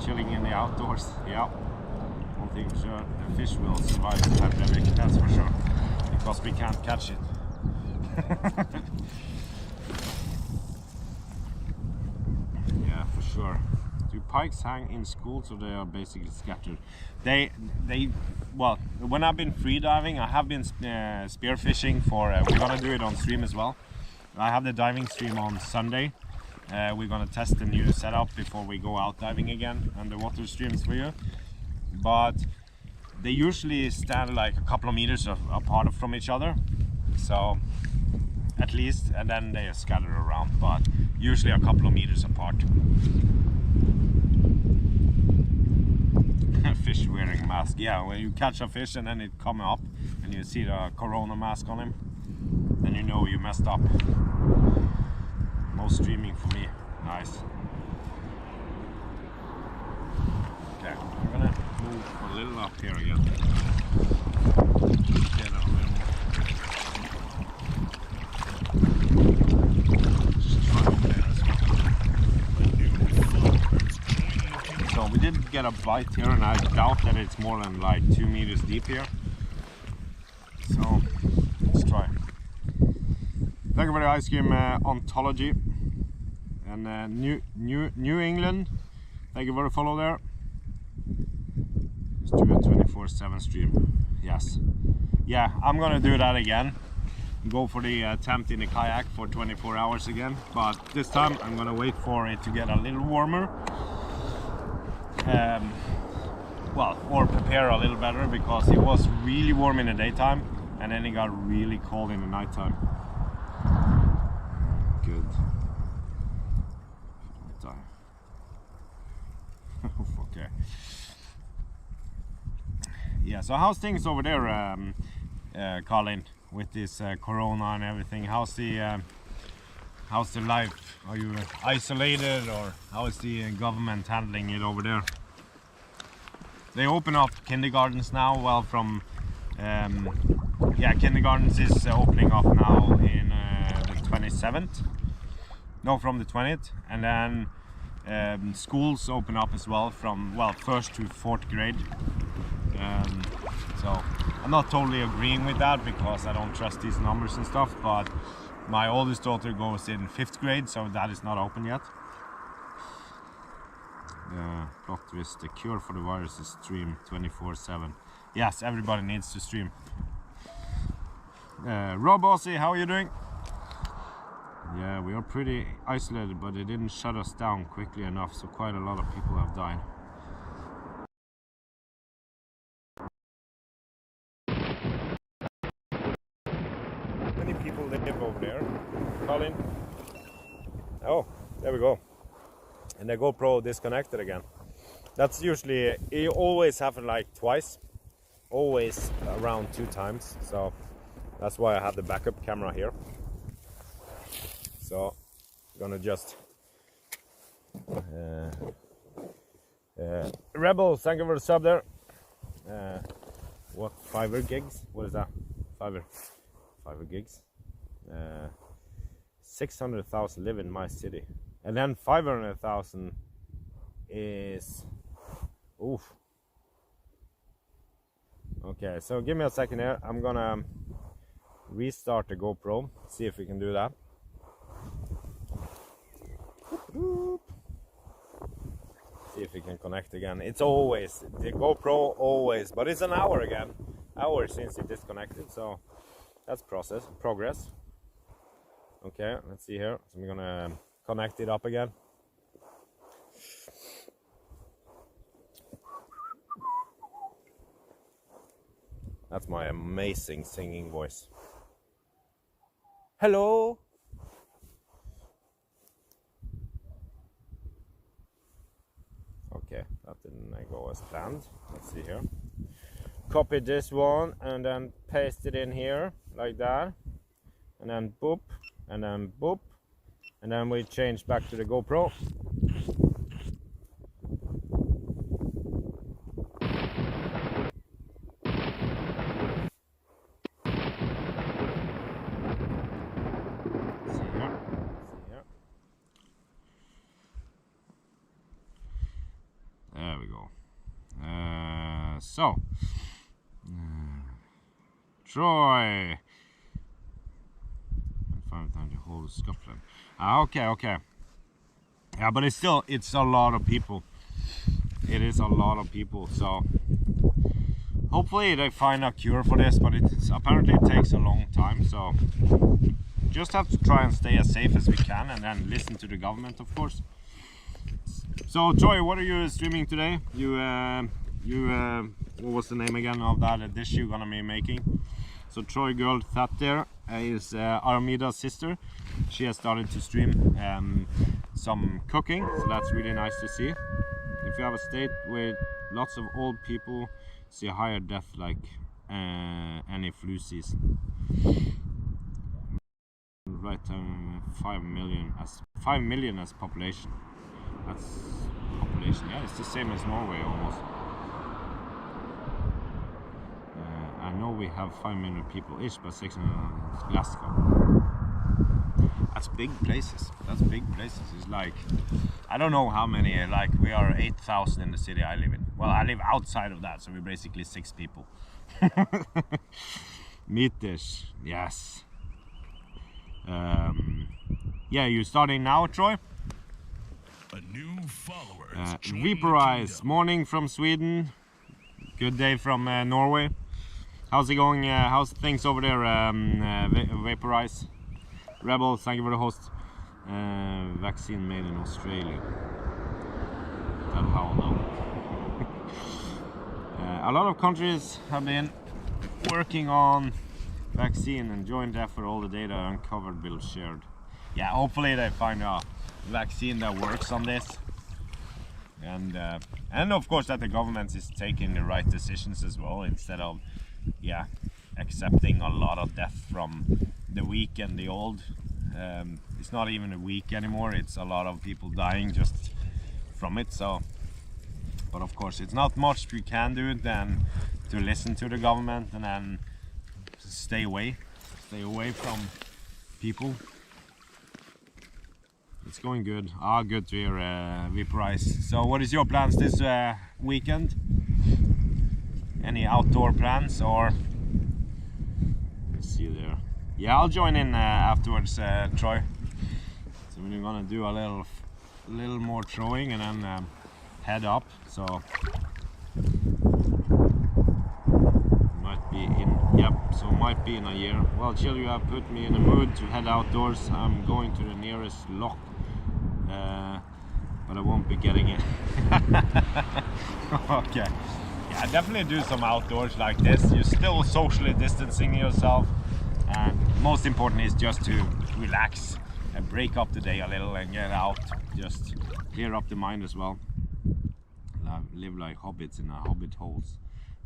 Chilling in the outdoors, yeah. One thing for sure, the fish will survive the pandemic, that's for sure, because we can't catch it. Yeah, for sure. Do pikes hang in schools, or they are basically scattered? Well, when I've been free diving, I have been spear fishing for. We're gonna do it on stream as well. I have the diving stream on Sunday. We're gonna test the new setup before we go out diving again, underwater streams for you. But they usually stand like a couple of meters apart from each other, so at least, and then they are scattered around, but usually a couple of meters apart. Fish wearing mask. Yeah, when you catch a fish and then it come up and you see the corona mask on him, then you know you messed up. No streaming for me. Nice. Okay, I'm gonna move a little up here again. Get a little. Just try over there as well. So we did get a bite here, and I doubt that it's more than like 2 meters deep here. So let's try. Thank you for the ice cream ontology. And New England, thank you for the follow there. Let's do a 24/7 stream. Yes. Yeah, I'm gonna do that again. Go for the attempt in the kayak for 24 hours again. But this time I'm gonna wait for it to get a little warmer. Well, or prepare a little better, because it was really warm in the daytime and then it got really cold in the nighttime. Good. Okay. Yeah, so how's things over there, Colin, with this corona and everything? How's the life? Are you isolated, or how is the government handling it over there? They open up kindergartens now. Well, from yeah, kindergartens is opening up now in the 27th. No, from the 20th, and then schools open up as well from, well, 1st to 4th grade. So I'm not totally agreeing with that, because I don't trust these numbers and stuff, but my oldest daughter goes in 5th grade, so that is not open yet. Plot twist, the cure for the virus is stream 24/7. Yes, everybody needs to stream. Rob Ossie, how are you doing? Yeah, we are pretty isolated, but it didn't shut us down quickly enough, so quite a lot of people have died. How many people live over there, Colin? Oh, there we go. And the GoPro disconnected again. That's usually, it always happens like twice. Always around 2 times, so that's why I have the backup camera here. So I'm gonna just Rebel, thank you for the sub there. What, Fiverr gigs? What is that? Fiverr gigs. 600,000 live in my city, and then 500,000 is oof. Okay, so give me a second here. I'm gonna restart the GoPro, see if we can do that. See if we can connect again. It's always the GoPro, always, but it's an hour again. Hour since it disconnected, so that's progress. Okay, let's see here. So I'm gonna connect it up again. That's my amazing singing voice. Hello. Okay, that didn't go as planned. Let's see here. Copy this one and then paste it in here like that, and then boop, and then boop, and then we change back to the GoPro. There we go. So Troy, find time to hold Scotland. Okay. Yeah, but it's a lot of people. It is a lot of people. So hopefully they find a cure for this, but apparently it takes a long time. So just have to try and stay as safe as we can, and then listen to the government, of course. So Troy, what are you streaming today? What was the name again of that dish you're gonna be making? So Troy girl that there is Armida's sister. She has started to stream some cooking, so that's really nice to see. If you have a state with lots of old people see a higher death like any flu season. Right, 5 million as population. That's population. Yeah, it's the same as Norway almost. I know we have 5 million people ish, but 600 in Glasgow. That's big places. That's big places. It's like, I don't know how many, like we are 8,000 in the city I live in. Well, I live outside of that, so we're basically 6 people. Meters, yes. Yeah, you starting now, Troy? A new follower is joining the Vaporize, kingdom. morning from Sweden. Good day from Norway. How's it going? How's things over there, Vaporize? Rebel, thank you for the host. Vaccine made in Australia. That how now? A lot of countries have been working on vaccine and joint effort. All the data uncovered, build shared. Yeah, hopefully they find a vaccine that works on this, and of course that the government is taking the right decisions as well, instead of accepting a lot of death from the weak and the old. It's not even a week anymore, it's a lot of people dying just from it. So, but of course it's not much we can do than to listen to the government and then stay away from people. It's going good. Good to hear, Vaporize. So what is your plans this weekend? Any outdoor plans, or? Let's see there. Yeah, I'll join in afterwards, Troy. So we're gonna do a little more throwing and then head up. So might be in a year. Well, Chill, you have put me in a mood to head outdoors. I'm going to the nearest lock, but I won't be getting it. Okay. Yeah, definitely do some outdoors like this. You're still socially distancing yourself, and most important is just to relax and break up the day a little and get out. Just clear up the mind as well. Live like hobbits in a hobbit holes.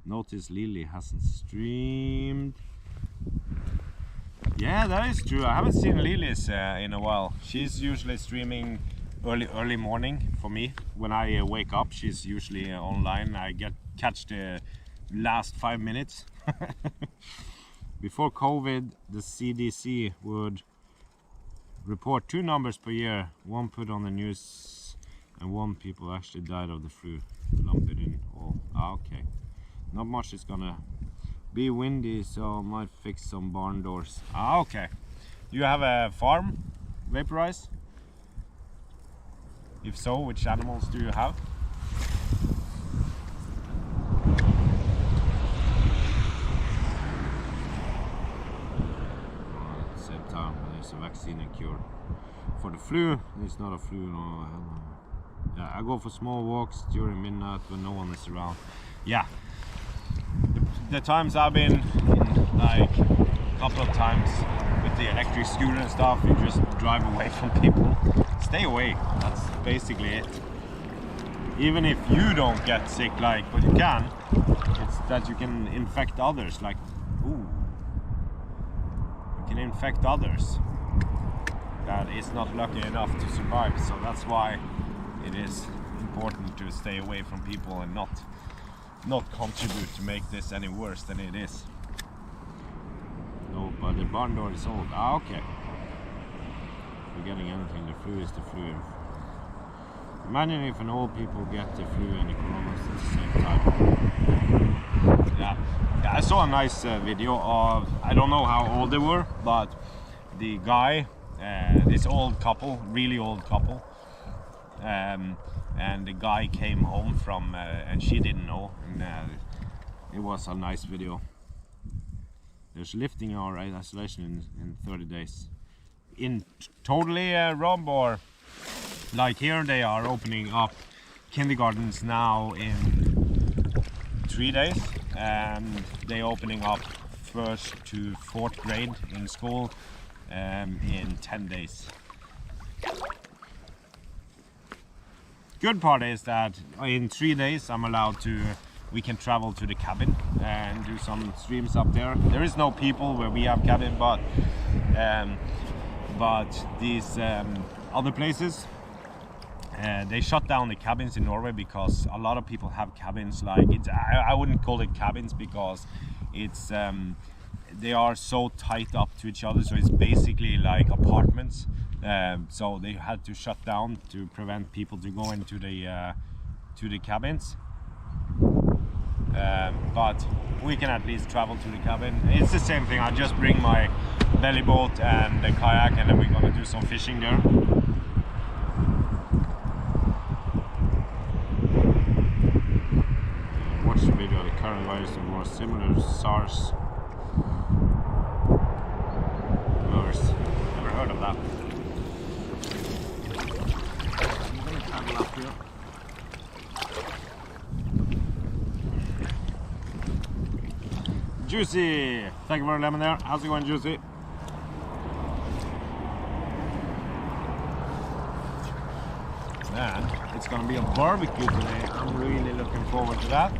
Notice Lily hasn't streamed. Yeah, that is true. I haven't seen Lily's in a while. She's usually streaming early morning for me. When I wake up, she's usually online. I catch the last 5 minutes. Before COVID, the CDC would report 2 numbers per year. One put on the news, and 1 people actually died of the flu. Lump it in all. Okay. Not much is gonna be windy, so I might fix some barn doors. Okay. You have a farm, Vaporize? If so, which animals do you have? Same time, there's a vaccine and cure for the flu. It's not a flu, no. Yeah, I go for small walks during midnight when no one is around. Yeah. The times I've been in, like a couple of times with the electric scooter and stuff, you just drive away from people. Stay away. That's basically it. Even if you don't get sick, like, but you can, it's that you can infect others. Like, ooh, you can infect others that is not lucky enough to survive. So that's why it is important to stay away from people and not contribute to make this any worse than it is. No, but the barn door is old. Okay. Forgetting anything, the flu is the flu. Imagine if an old people get the flu and the coronas at the same time. Yeah, I saw a nice video of, I don't know how old they were, but the guy, this old couple, really old couple, and the guy came home from, and she didn't know, and it was a nice video. There's lifting our isolation in 30 days. In totally, Rob, or like here they are opening up kindergartens now in 3 days, and they opening up 1st to 4th grade in school in 10 days. good part is that in 3 days I'm allowed to. We can travel to the cabin and do some streams up there. There is no people where we have cabin, but these other places, they shut down the cabins in Norway because a lot of people have cabins. Like I wouldn't call it cabins because it's they are so tight up to each other, so it's basically like apartments. So they had to shut down to prevent people to go into the cabins. But we can at least travel to the cabin. It's the same thing. I just bring my belly boat and the kayak, and then we're gonna do some fishing there. Watch the video. The current virus is more similar to SARS. Never heard of that. I'm gonna travel up here. Juicy! Thank you for the lemon there. How's it going, Juicy? Man, it's gonna be a barbecue today. I'm really looking forward to that.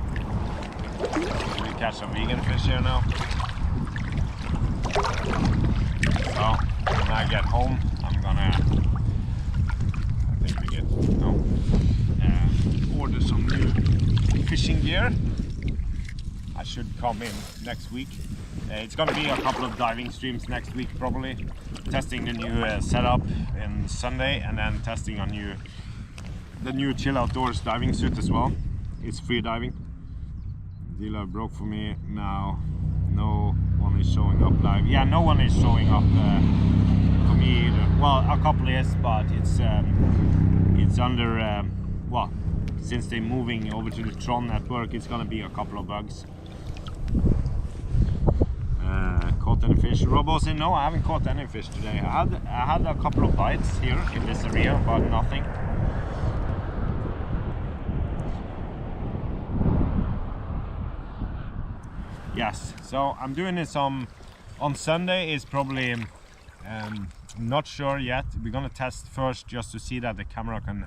We catch some vegan fish here now. So, when I get home, I'm gonna, I think we get, order some new fishing gear. I should come in next week. It's gonna be a couple of diving streams next week probably. Testing the new setup in Sunday, and then testing the new Chill Outdoors diving suit as well. It's free diving. Dealer broke for me now. No one is showing up live. Yeah, no one is showing up for me either. Well, a couple is, but it's under well, since they're moving over to the Tron network, it's gonna be a couple of bugs. Caught any fish? Robo said no, I haven't caught any fish today. I had a couple of bites here in this area, but nothing. Yes, so I'm doing this on Sunday. Is probably not sure yet. We're gonna test first just to see that the camera can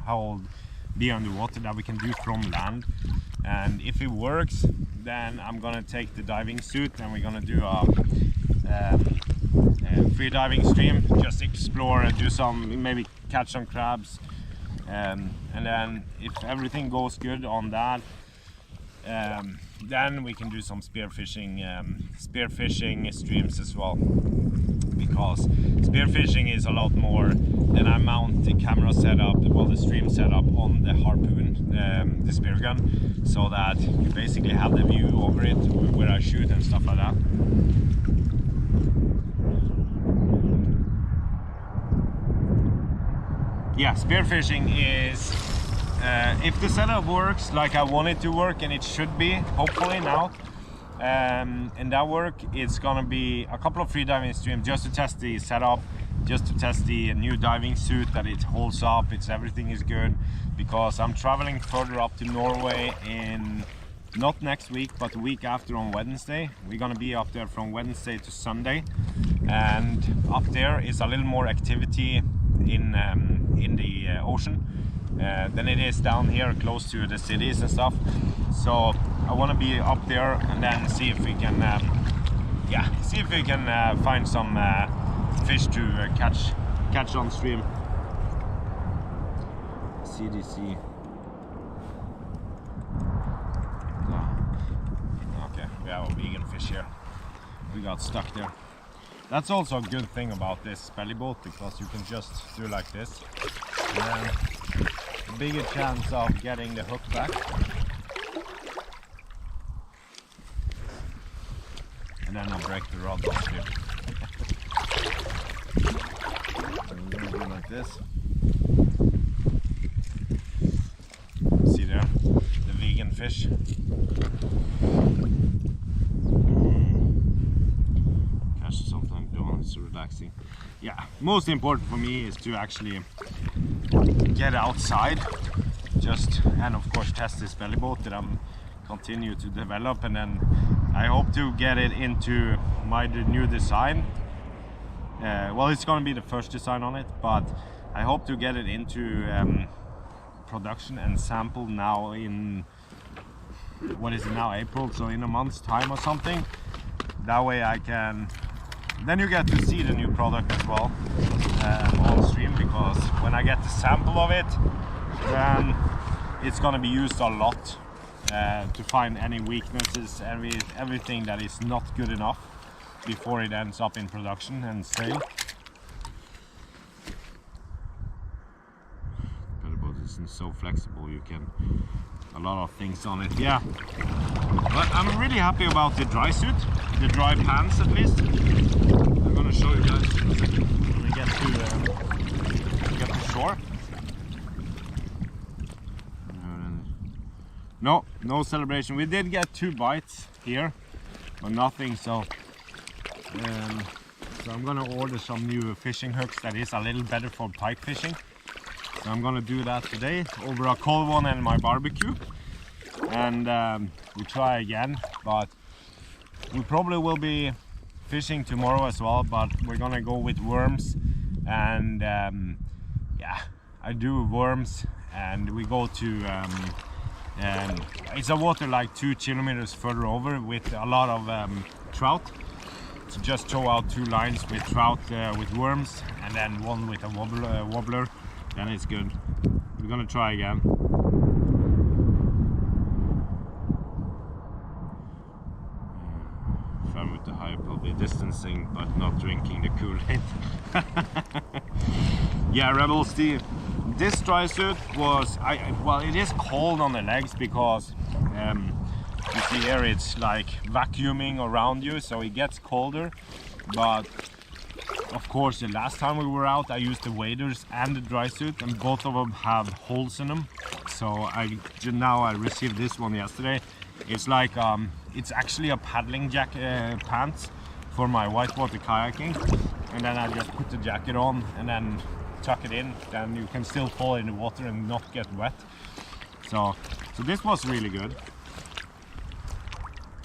be underwater, that we can do from land. And if it works, then I'm gonna take the diving suit and we're gonna do a free diving stream, just explore and do some, maybe catch some crabs, and then if everything goes good on that, then we can do some spearfishing streams as well, because spearfishing is a lot more than I mount the camera setup, well, the stream setup on the harpoon, the spear gun, so that you basically have the view over it where I shoot and stuff like that. Yeah, spearfishing is, if the setup works like I want it to work, and it should be, hopefully now, and that work, it's gonna be a couple of free diving streams just to test the setup, just to test the new diving suit, that it holds up, everything is good, because I'm traveling further up to Norway in, not next week, but the week after on Wednesday. We're gonna be up there from Wednesday to Sunday, and up there is a little more activity in the ocean than it is down here close to the cities and stuff. So I want to be up there and then see if we can find some fish to catch on stream. CDC. Okay, we have a vegan fish here. We got stuck there. That's also a good thing about this belly boat, because you can just do like this, and then a bigger chance of getting the hook back. And then I'll break the rod off here. I'm gonna do like this. See there, the vegan fish. Sometimes doing it's relaxing. Yeah, most important for me is to actually get outside, and of course test this belly boat that I'm continue to develop, and then I hope to get it into my new design. Well, it's gonna be the first design on it, but I hope to get it into production and sample now in, what is it now, April, so in a month's time or something. That way I can, then you get to see the new product as well on stream, because when I get the sample of it, then it's gonna be used a lot to find any weaknesses, everything that is not good enough before it ends up in production and sale. Bellyboat isn't so flexible, you can a lot of things on it, yeah. But I'm really happy about the dry suit, the dry pants at least. I'm gonna show you guys in a second when we get to shore. No celebration. We did get 2 bites here, but nothing. So I'm gonna order some new fishing hooks that is a little better for pike fishing. So I'm gonna do that today over a cold one and my barbecue. And we try again, but we probably will be fishing tomorrow as well. But we're gonna go with worms, and yeah, I do worms, and we go to. It's a water like 2 kilometers further over with a lot of trout. So just throw out 2 lines with trout with worms, and then 1 with a wobbler. Then it's good. We're gonna try again. Fun with the high, probably distancing, but not drinking the Kool-Aid. Yeah, Rebels, this dry suit was, well, it is cold on the legs because you see here it's like vacuuming around you, so it gets colder. But of course, the last time we were out, I used the waders and the dry suit, and both of them have holes in them. So now I received this one yesterday. It's like it's actually a paddling jacket pants for my whitewater kayaking, and then I just put the jacket on and then tuck it in, then you can still fall in the water and not get wet. So this was really good.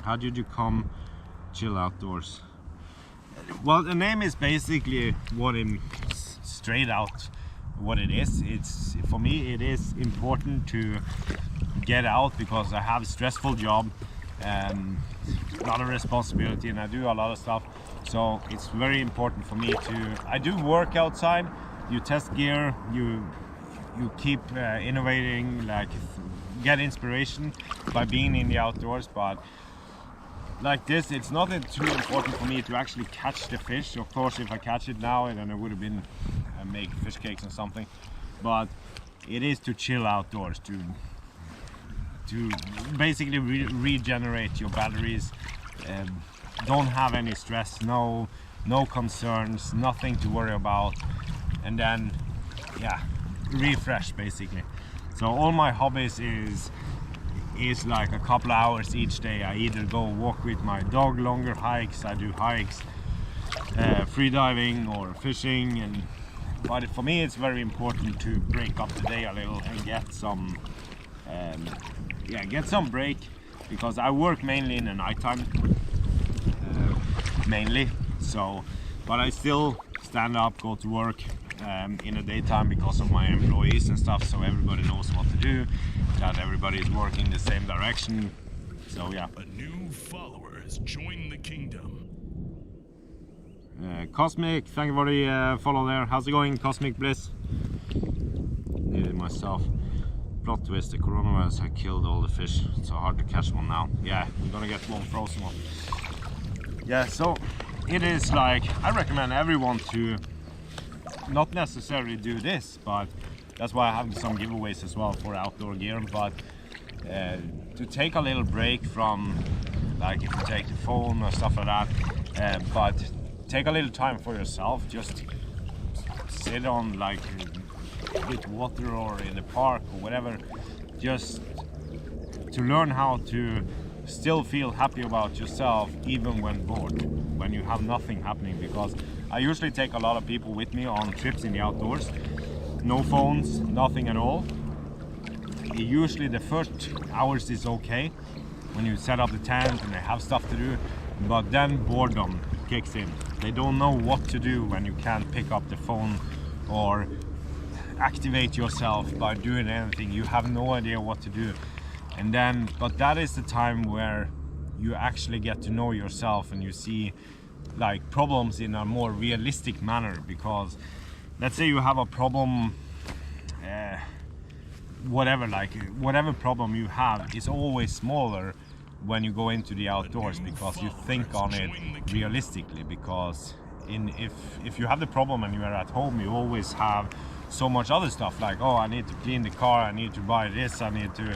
How did you come chill outdoors? Well, the name is basically what it straight out what it is. It's, for me, it is important to get out because I have a stressful job, a lot of responsibility, and I do a lot of stuff. So it's very important for me to, I do work outside. You test gear, you keep innovating, like get inspiration by being in the outdoors. But like this, it's not too important for me to actually catch the fish. Of course, if I catch it now, then it would have been make fish cakes or something. But it is to chill outdoors, to basically regenerate your batteries. Don't have any stress, no concerns, nothing to worry about. And then, yeah, refresh basically. So all my hobbies is like a couple hours each day. I either go walk with my dog, longer hikes, I do hikes, free diving or fishing. But for me it's very important to break up the day a little and get some break, because I work mainly in the nighttime, but I still stand up, go to work in the daytime because of my employees and stuff, so everybody knows what to do, that everybody is working the same direction. So yeah. A new follower has joined the kingdom. Cosmic, thank you for the follow there. How's it going, Cosmic Bliss? Needed myself. Plot twist, the coronavirus had killed all the fish. It's so hard to catch one now. Yeah, we're gonna get one frozen one. Yeah, so it is like, I recommend everyone to not necessarily do this, but that's why I have some giveaways as well for outdoor gear. But to take a little break from, like, if you take the phone or stuff like that, but take a little time for yourself. Just sit on, like, with water or in the park or whatever, just to learn how to still feel happy about yourself even when bored, when you have nothing happening. Because I usually take a lot of people with me on trips in the outdoors, no phones, nothing at all. Usually the first hours is okay when you set up the tent and they have stuff to do, but then boredom kicks in. They don't know what to do when you can't pick up the phone, or activate yourself by doing anything. You have no idea what to do. And then, but that is the time where you actually get to know yourself and you see like problems in a more realistic manner. Because let's say you have a problem, whatever problem you have is always smaller when you go into the outdoors, because you think on it realistically. Because if you have the problem and you are at home, you always have so much other stuff, like, oh, I need to clean the car, I need to buy this, I need to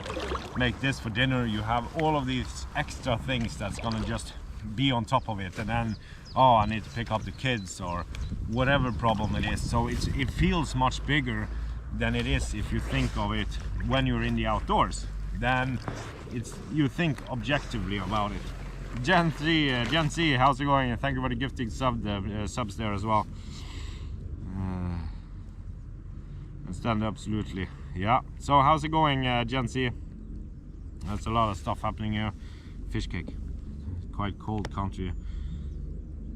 make this for dinner. You have all of these extra things that's gonna just be on top of it, and then, oh, I need to pick up the kids, or whatever problem it is. So it feels much bigger than it is if you think of it when you're in the outdoors. Then you think objectively about it. Gen C, how's it going? And thank you for the gifting subs there as well. Understand, absolutely. Yeah. So how's it going, Gen C? There's a lot of stuff happening here. Fish cake. Quite cold country.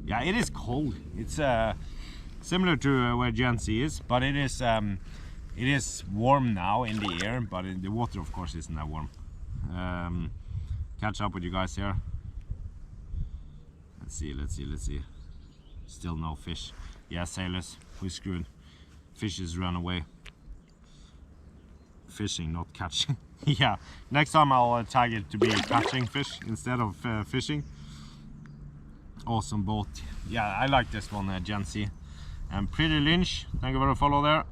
Yeah, it is cold. It's similar to where Gen C is, but it is warm now in the air, but the water, of course, isn't that warm. Catch up with you guys here. Let's see. Still no fish. Yeah, sailors, we're screwed. Fishes run away. Fishing, not catching. Yeah, next time I'll tag it to be catching fish instead of fishing. Awesome boat. Yeah, I like this one, Gen C. And Pretty Lynch, thank you for the follow there.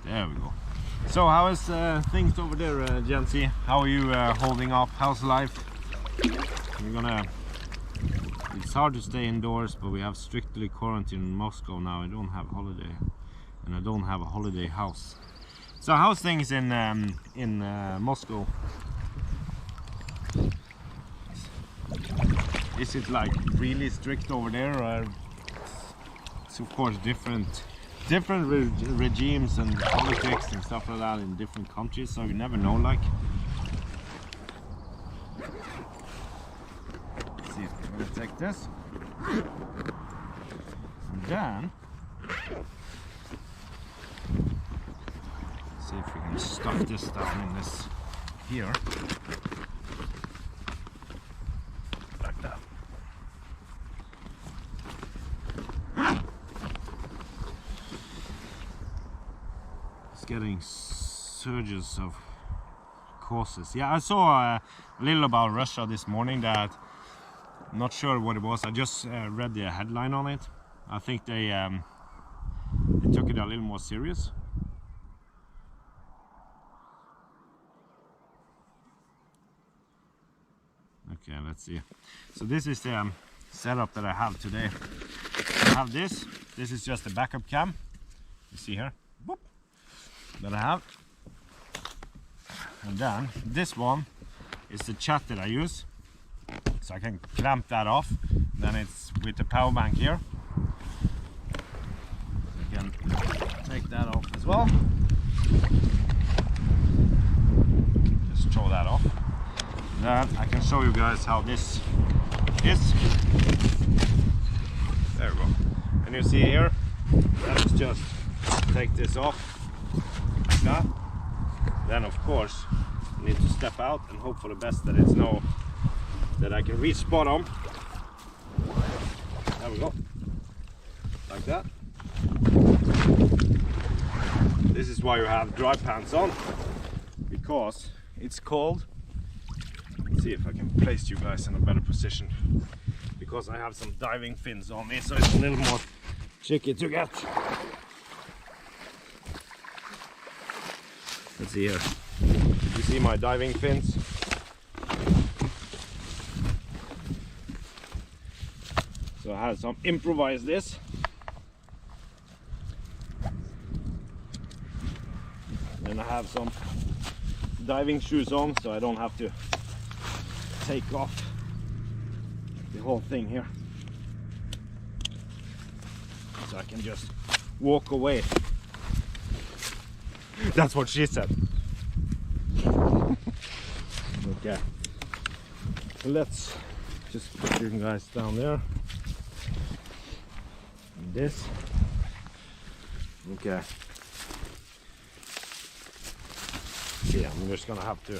There we go. So how is things over there, Gen C? How are you holding up? How's life? It's hard to stay indoors, but we have strictly quarantine in Moscow now. I don't have holiday, and I don't have a holiday house. So how's things in Moscow? Is it like really strict over there, or it's of course different regimes and politics and stuff like that in different countries, so you never know, like. Let's see if we're gonna take this. And then see if we can stuff this down in this here. Like that. Getting surges of causes. Yeah, I saw a little about Russia this morning that I'm not sure what it was. I just read the headline on it. I think they took it a little more serious. Okay, let's see. So this is the setup that I have today. I have this. This is just a backup cam. You see here. Boop. That I have, and then this one is the chat that I use, so I can clamp that off. Then it's with the power bank here. I can take that off as well. Just throw that off. Then I can show you guys how this is. There we go. And you see here, let's just take this off. That. Then of course I need to step out and hope for the best that it's that I can reach bottom. There we go, like that. This is why you have dry pants on, because it's cold. Let's see if I can place you guys in a better position, because I have some diving fins on me, so it's a little more tricky to get. Let's see here. You see my diving fins? So I had some improvised this. Then I have some diving shoes on, so I don't have to take off the whole thing here. So I can just walk away. That's what she said. Okay. Let's just put you guys down there. And this. Okay. See, I'm just gonna have to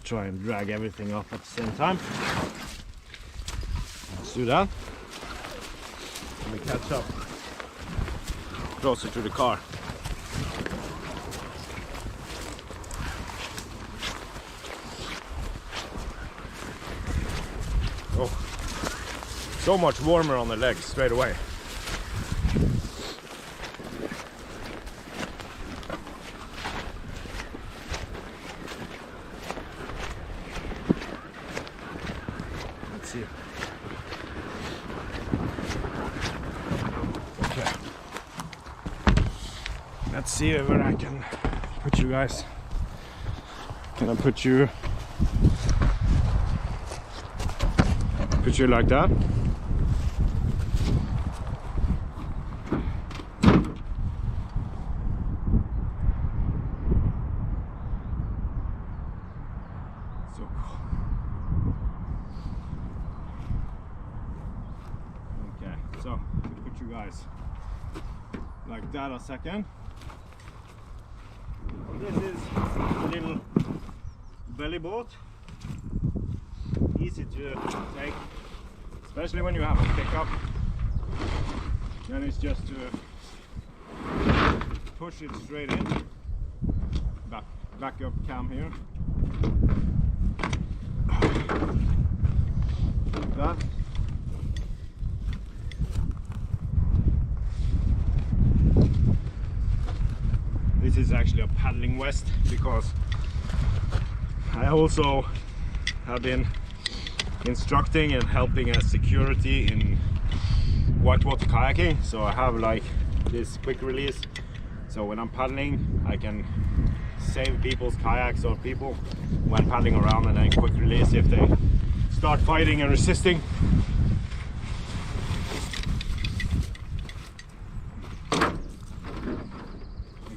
try and drag everything up at the same time. Let's do that. Let me catch up closer to the car. Oh, so much warmer on the legs straight away. Let's see. Okay. Let's see where I can put you guys. Can I put you like that? So cool. Okay, so put you guys like that a second. This is a little belly boat. Easy to take, especially when you have a pickup. Then it's just to push it straight in. Back up cam here. Like that. This is actually a paddling vest because I also have been instructing and helping as security in whitewater kayaking, so I have like this quick release, so when I'm paddling I can save people's kayaks or people when paddling around, and then quick release if they start fighting and resisting. Like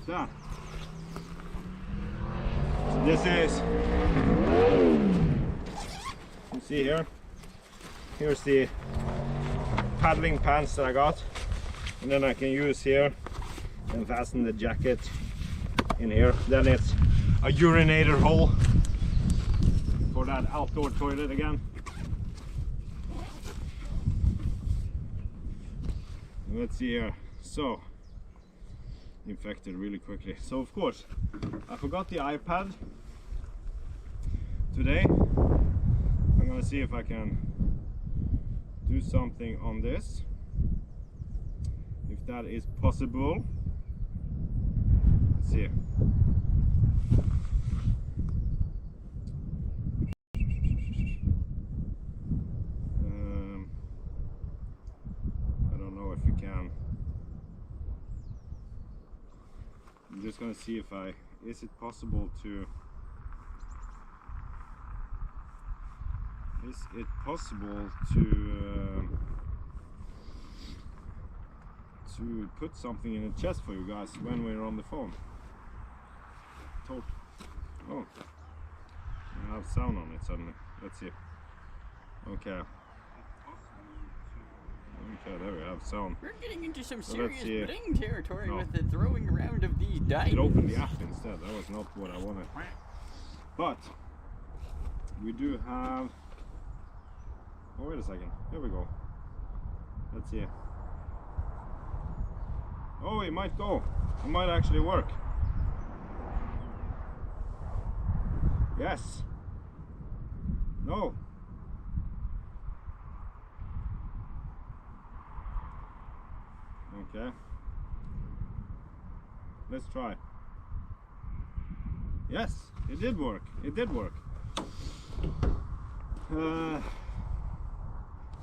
that. So this is, you see here, here's the paddling pants that I got, and then I can use here and fasten the jacket in here. Then it's a urinator hole for that outdoor toilet again. And let's see here, so infected really quickly. So of course I forgot the iPad today. I'm gonna see if I can do something on this, if that is possible. Let's see. I don't know if you can. I'm just gonna see if is it possible to, is it possible to put something in the chest for you guys when we're on the phone? Oh, I have sound on it suddenly. Let's see. Okay. Okay, there we have sound. We're getting into some So let's serious see. bling territory No. with the throwing around of these dice. It opened the app instead. That was not what I wanted. But we do have. Oh, wait a second. Here we go. Let's see. Oh, it might go. It might actually work. Yes. No. Okay. Let's try. Yes, it did work. It did work.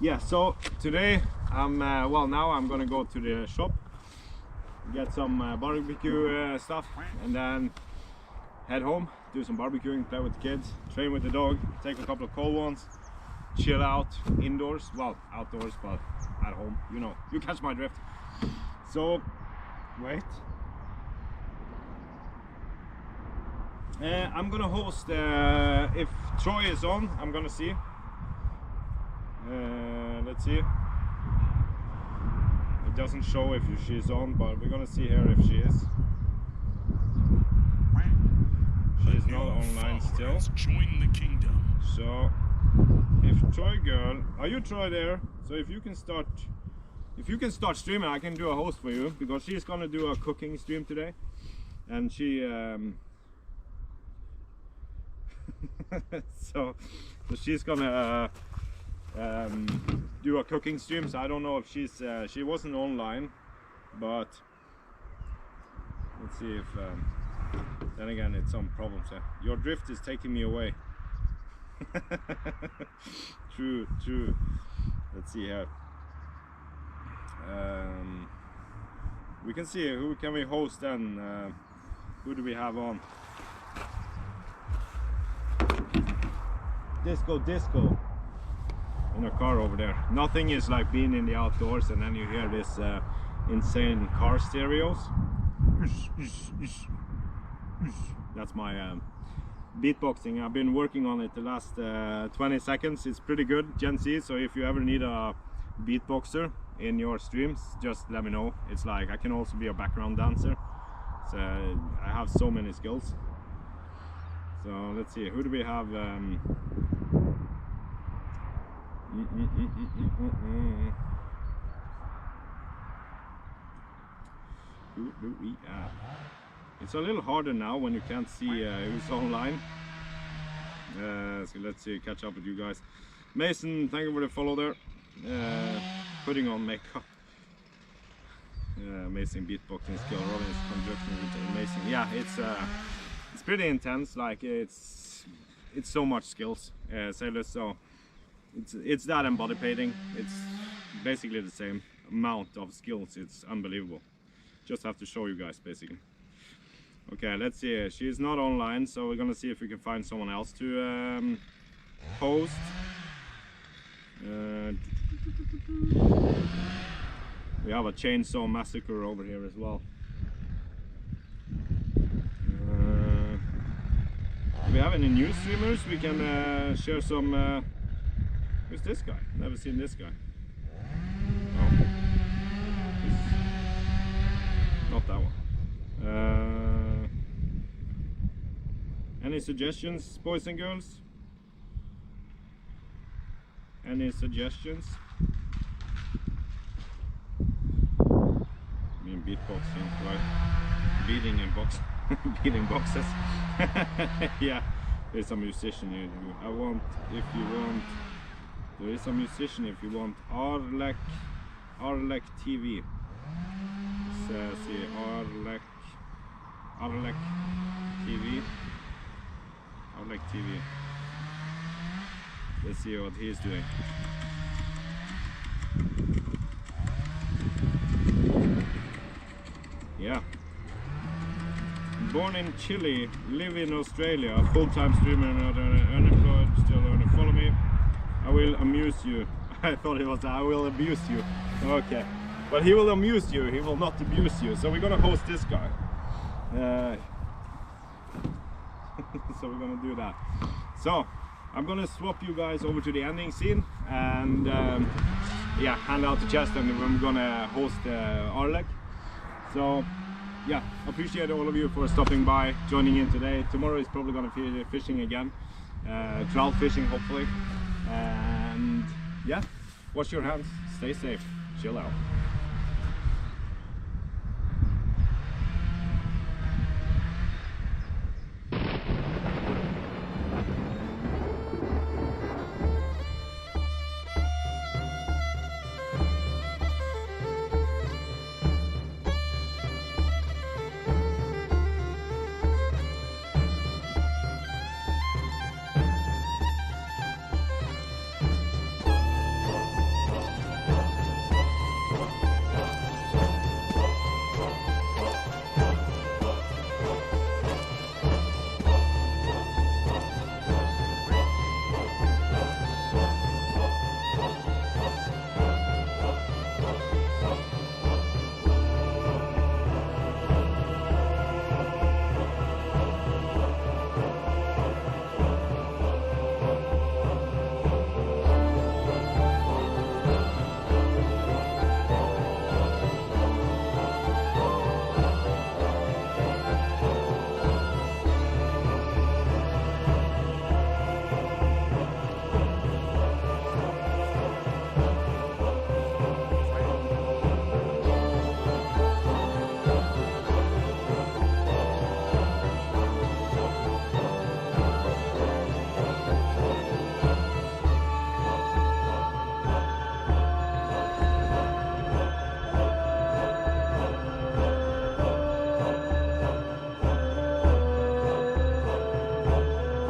Yeah, so today well, now I'm gonna go to the shop, get some barbecue stuff, and then head home, do some barbecuing, play with the kids, train with the dog, take a couple of cold ones, chill out indoors, well, outdoors, but at home, you know, you catch my drift. So wait, I'm gonna host if Troy is on. I'm gonna see Let's see. It doesn't show if she's on, but we're gonna see here if she is. She is not online still. Join the kingdom. So, if Troy girl, are you Troy there? So if you can start streaming, I can do a host for you, because she's gonna do a cooking stream today, and she so she's gonna do a cooking stream. So I don't know if she wasn't online, but let's see if then again it's some problems. Your drift is taking me away. True. Let's see here. We can see who can we host then. Who do we have on? Disco in a car over there. Nothing is like being in the outdoors and then you hear this insane car stereos. That's my beatboxing. I've been working on it the last 20 seconds. It's pretty good, Gen Z. So if you ever need a beatboxer in your streams, just let me know. It's like I can also be a background dancer. So I have so many skills. So let's see, who do we have? Who do we have? It's a little harder now when you can't see who's online. So let's see, catch up with you guys. Mason, thank you for the follow there. Putting on makeup. Amazing beatboxing skill. Robin's conjunction with amazing. Yeah, it's pretty intense. Like it's so much skills. So it's that and body painting. It's basically the same amount of skills. It's unbelievable. Just have to show you guys basically. Okay, let's see. She's not online, so we're gonna see if we can find someone else to host. We have a chainsaw massacre over here as well. Do we have any new streamers? We can share some. Who's this guy? Never seen this guy. Oh, not that one. Any suggestions, boys and girls? Any suggestions? I mean beatboxing, right? Beating in box, beating boxes. Yeah, there's a musician here. There is a musician if you want. Arlek TV. Let's see, Arlek TV. Arlek TV. Let's see what he's doing. Yeah. Born in Chile, live in Australia, full-time streamer, unemployed, still learning. Follow me. I will amuse you. I thought it was I will abuse you. Okay. But he will amuse you, he will not abuse you. So we're gonna host this guy. So we're gonna do that. So I'm gonna swap you guys over to the ending scene and yeah, hand out the chest, and then we're gonna host Arlek. So yeah, appreciate all of you for stopping by, joining in today. Tomorrow is probably gonna be fishing again, trout fishing hopefully. And yeah, wash your hands, stay safe, chill out.